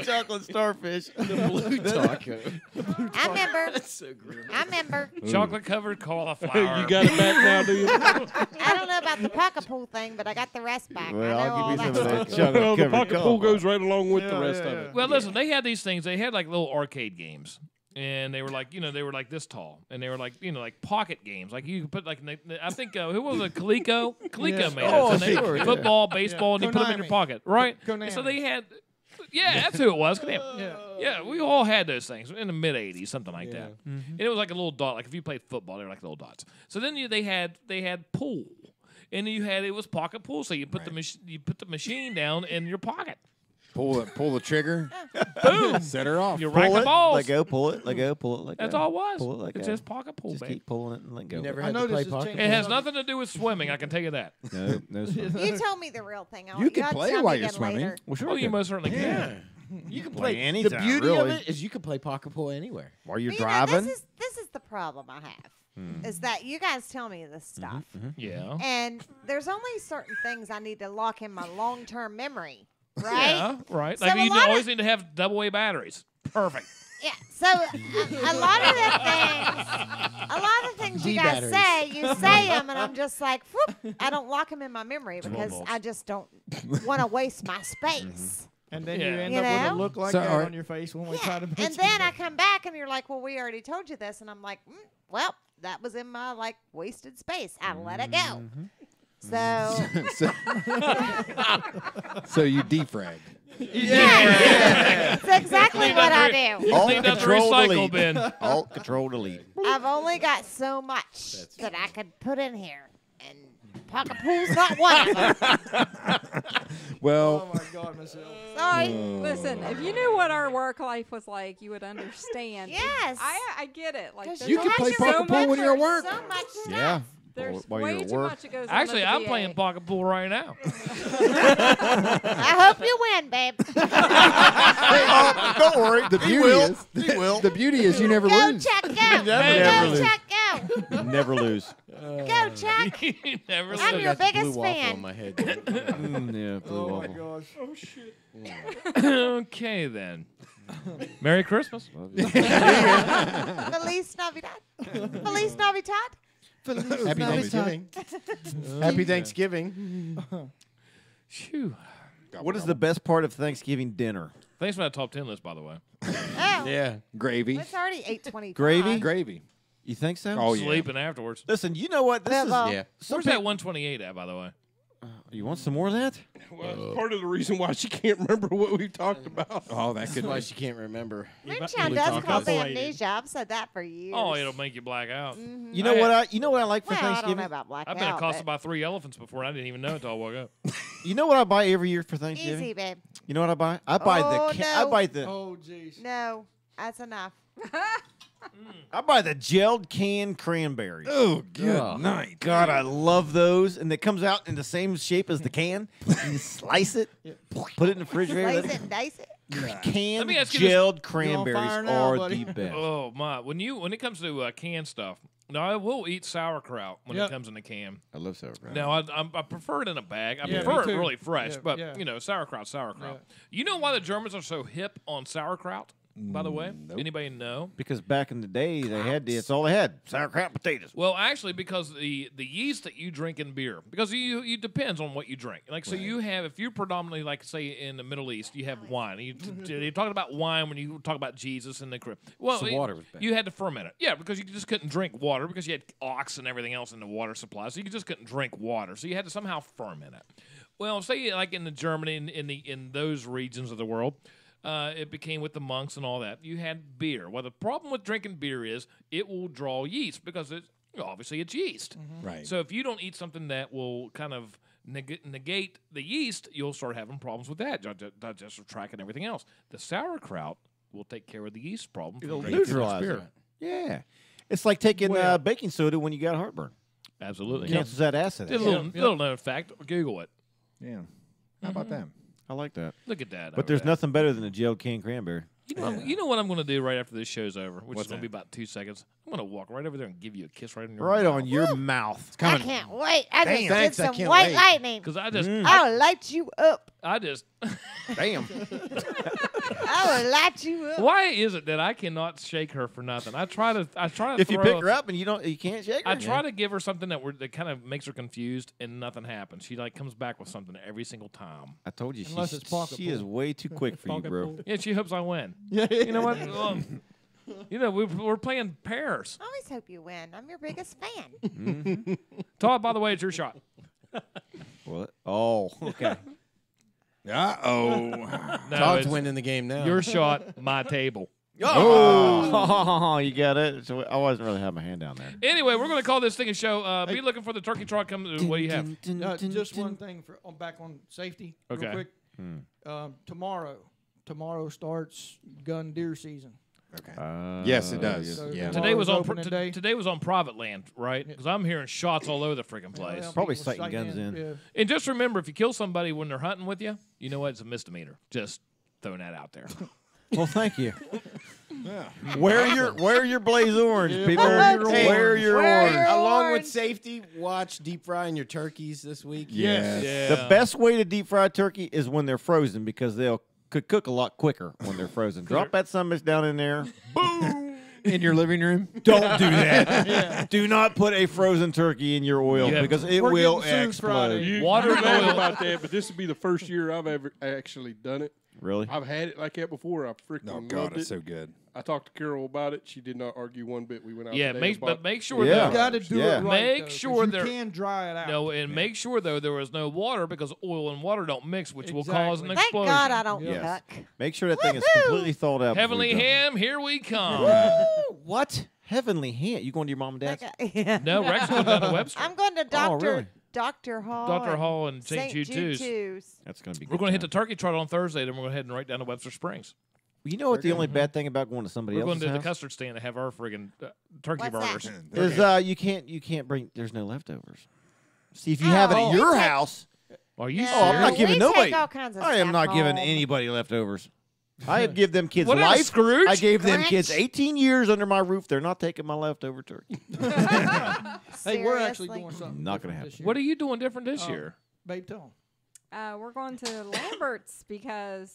Chocolate starfish. The blue taco. I remember. That's so gross. I remember. Chocolate covered cauliflower. You got it back now, do you? I don't know about the pocket pool thing, but I got the rest back. Well, I know I'll all give you that some of stuff. that chocolate Well, the covered pocket pool cauliflower. goes right along with the Yeah, rest yeah. of it. Well, listen, they had these things. They had like little arcade games, and they were like, they were like this tall, and they were like, like pocket games. Like you could put like, I think who was it? Coleco. Coleco Yes. made Oh, it. So they- sure, yeah. football, baseball, and you put them in your Konami. pocket, right? Konami. So they had. Yeah, that's who it was. Yeah, we all had those things in the mid '80s, something like that. And it was like a little dot. Like if you played football, they were like little dots. So then they had pool, and it was pocket pool. So you put you put the machine down in your pocket. Pull the trigger. Boom. Set her off. You rack Pull the it. balls. Let go. Pull it. Let go. Pull it. Let go. That's all it was. Pull it. Let It's go. just pocket pool, Just baby. keep pulling it and let go. You never I had to know play this is pocket. changing. It has nothing to do with swimming. I can tell you that. No, no. Sir. You told me the real thing. You can I'll play tell me while you're again swimming. later. Well, sure. Oh, you most certainly Yeah. can. You can play play. anytime, The beauty of really. it is you can play pocket pool anywhere. While you're But, you know, driving. this is the problem I have. Is that you guys tell me this stuff, Yeah. and there's only certain things I need to lock in my long-term memory, right? Yeah, right. So Like a you lot always of- need to have double A batteries. Perfect. Yeah. So a lot of the things you guys say, you say them, and I'm just like, whoop, I don't lock them in my memory because I just don't want to waste my space. And then you end up with a look like that on your face when we try to. And then I come back and you're like, well, we already told you this, and I'm like, well, that was in my wasted space. I let it go. So you defrag. Yeah. That's exactly what I do. Alt control delete. Alt control delete. I've only got so much that I could put in here, and pocket pool's not one of them. Well, oh my God, Michelle. Sorry. Listen, if you knew what our work life was like, you would understand. Yes. I get it. you can play pocket pool when you're at work. So much stuff. Yeah. There's While way you're at too work. much that goes on. Actually, I'm playing pocket pool right now. I hope you win, babe. Don't worry. The beauty is he will. The beauty is you never Go, lose. Chuck, go. Never Go, lose. Chuck, go. Never lose. Go, Chuck. Never I'm your biggest Blue waffle fan. on my head. Yeah, blue Oh my waffle. gosh. Oh shit. Okay, then. Merry Christmas. Feliz Navidad. Feliz Navidad. Happy Thanksgiving. Happy Thanksgiving. Phew. What is the best part of Thanksgiving dinner? Thanks for that top 10 list, by the way. Oh. Yeah. Gravy. It's already 8:25. Gravy? Gravy. You think so? Oh, yeah. Sleeping afterwards. Listen, you know what? This is. Yeah. Where's that 128 at, by the way? You want some more of that? Well, it's part of the reason why she can't remember what we talked about. Oh, that That's could why be. she can't remember. Moonshine does cause amnesia. I've said that for years. Oh, it'll make you black out. You know what I like for Well, I don't Thanksgiving? know about blackout. I've been accosted by 3 elephants before, and I didn't even know until I woke up. You know what I buy every year for Thanksgiving? Easy, babe. You know what I buy? I buy I buy the Oh jeez. No, that's enough. I buy the gelled canned cranberries. Oh, good night. God, I love those. And it comes out in the same shape as the can. You slice it, put it in the refrigerator. Slice it and dice it. Canned Let me ask you this. gelled cranberries fire now, are buddy. the best. Oh, my. When it comes to canned stuff, now I will eat sauerkraut when it comes in a can. I love sauerkraut. Now, I prefer it in a bag. I Yeah, prefer me it too. really fresh, Yeah, but, yeah. sauerkraut. Yeah. You know why the Germans are so hip on sauerkraut, by the way? Anybody know? Because back in the day, they had it's all they had: sauerkraut, potatoes. Well, actually, because the yeast that you drink in beer, because you depends on what you drink. Like, so you have, if you're predominantly, like, say, in the Middle East, you have wine. You're talking about wine when you talk about Jesus and the crib. Well, So water was bad. you had to ferment it. Yeah, because you just couldn't drink water because you had ox and everything else in the water supply. So you just couldn't drink water. So you had to somehow ferment it. Well, say, like, in the Germany, in those regions of the world, it became with the monks and all that. You had beer. Well, the problem with drinking beer is it will draw yeast because obviously it's yeast. Right. So if you don't eat something that will kind of negate the yeast, you'll start having problems with that, digestive tract and everything else. The sauerkraut will take care of the yeast problem. It'll from drinking too much neutralize beer. it. Yeah, it's like taking baking soda when you got heartburn. Absolutely. Cancels that acid. Just a little known fact. Google it. Yeah. How about that? I like that. Look at that. But there's nothing better than a gelled canned cranberry. You know what I'm going to do right after this show's over, which What's is going to that? be about 2 seconds. I'm going to walk right over there and give you a kiss right in your Right mouth. on your mouth. I can't wait. I just Thanks, did I some can't white wait. lightning. Because I just, I'll light you up. I just. Damn. I will light you up. Why is it that I cannot shake her for nothing? I try to. If you throw pick a- her up and you can't shake her. I try to give her something that kind of makes her confused, and nothing happens. She like comes back with something every single time. I told you, Unless it's pocket she is pool. way too quick for you, Pocket bro. pool. Yeah, she hopes I win. Yeah. You know what? We're playing pairs. I always hope you win. I'm your biggest fan. Todd, by the way, it's your shot. What? Oh, okay. Uh-oh. No, Todd's it's winning the game now. your shot, my table. Oh, you got it. So I wasn't really having my hand down there. Anyway, we're going to call this thing a show. Be looking for the turkey trot. Come. What do you have? Just one thing back on safety. Okay. Real quick. Tomorrow starts gun deer season. Okay. Yes, it does. So Yeah. Today was on opening day. today was on private land, right? Because I'm hearing shots all over the freaking place. Probably people sighting guns in. Yeah. And just remember, if you kill somebody when they're hunting with you, you know what? It's a misdemeanor. Just throwing that out there. Well, thank you. Wear your blaze orange, people. Hey, Wear your orange. Along with safety, watch deep frying your turkeys this week. Yes. Yeah. The best way to deep fry turkey is when they're frozen because they'll could cook a lot quicker when they're frozen. Drop that summit down in there. Boom. In your living room? Don't do that. Do not put a frozen turkey in your oil because it will explode. You laugh about that, but this would be the first year I've ever actually done it. Really? I've had it like that before. I freaking loved it. It's so good. I talked to Carol about it. She did not argue one bit. We went out. Yeah, today but make sure you got to do it right. Make though, sure you can dry it out. No, and make sure though there was no water because oil and water don't mix, which will cause an Thank explosion. God I don't cook. Make sure that thing is completely thawed out. Heavenly ham, here we come. What? Heavenly ham? You going to your mom and dad's? Yeah. No, Rex going down to Webster. I'm going to really? Dr. Hall. Dr. Hall and St. Jude Two's. That's going to be. We're going to hit the turkey trot on Thursday, then we're going to head right down to Webster Springs. You know what the only bad thing about going to somebody else's We're going to house? the custard stand to have our friggin' turkey burgers. Is you can't bring. There's no leftovers. See, if you have it at your house. Are you serious? I'm not giving nobody. All kinds of I am stuff not giving home. anybody leftovers. I give them kids What life. else, Scrooge? I gave them Grinch? kids 18 years under my roof. They're not taking my leftover turkey. Hey, we're actually Seriously? doing something. Not gonna different happen. this year. What are you doing different this year? Babe, tell 'em. We're going to Lambert's because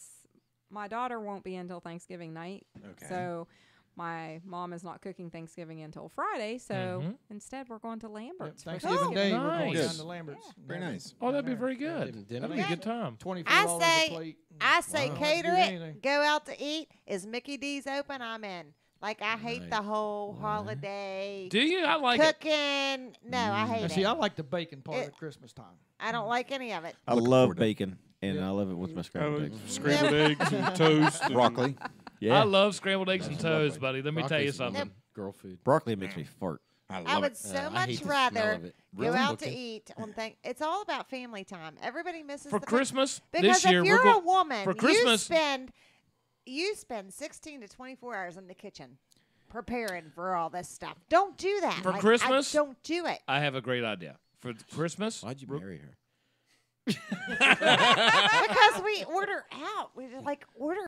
my daughter won't be until Thanksgiving night. Okay. So my mom is not cooking Thanksgiving until Friday. So instead, we're going to Lambert's. for Thanksgiving Day, we're going Nice. down to Lambert's. Very nice. Oh, that'd be very good. Dinner. That'd be a good time. $24 I a say, plate. I say, Wow. cater Do it. anything. Go out to eat. Is Mickey D's open? I'm in. Like I hate Nice. the whole holiday Do you? I like it. cooking. No, I hate Now, it. see, I like the bacon part It- at Christmas time. I don't like any of it. I Looking love forward to it. bacon, and I love it with my scrambled eggs. Scrambled eggs and toast. And Broccoli. Yeah, I love scrambled eggs and toast, buddy. Let me tell you Broccoli's something. Girl food. broccoli makes me fart. I love I would it. so I hate much the smell rather of it. go Really? out to Okay. eat on It's all about family time. Everybody misses For the Christmas because this year, if you're we're a woman, for Christmas. you spend 16 to 24 hours in the kitchen preparing for all this stuff. Don't do that. For Like, Christmas? don't do it. I have a great idea. For Christmas, Why'd you marry her? Because we order out. We just order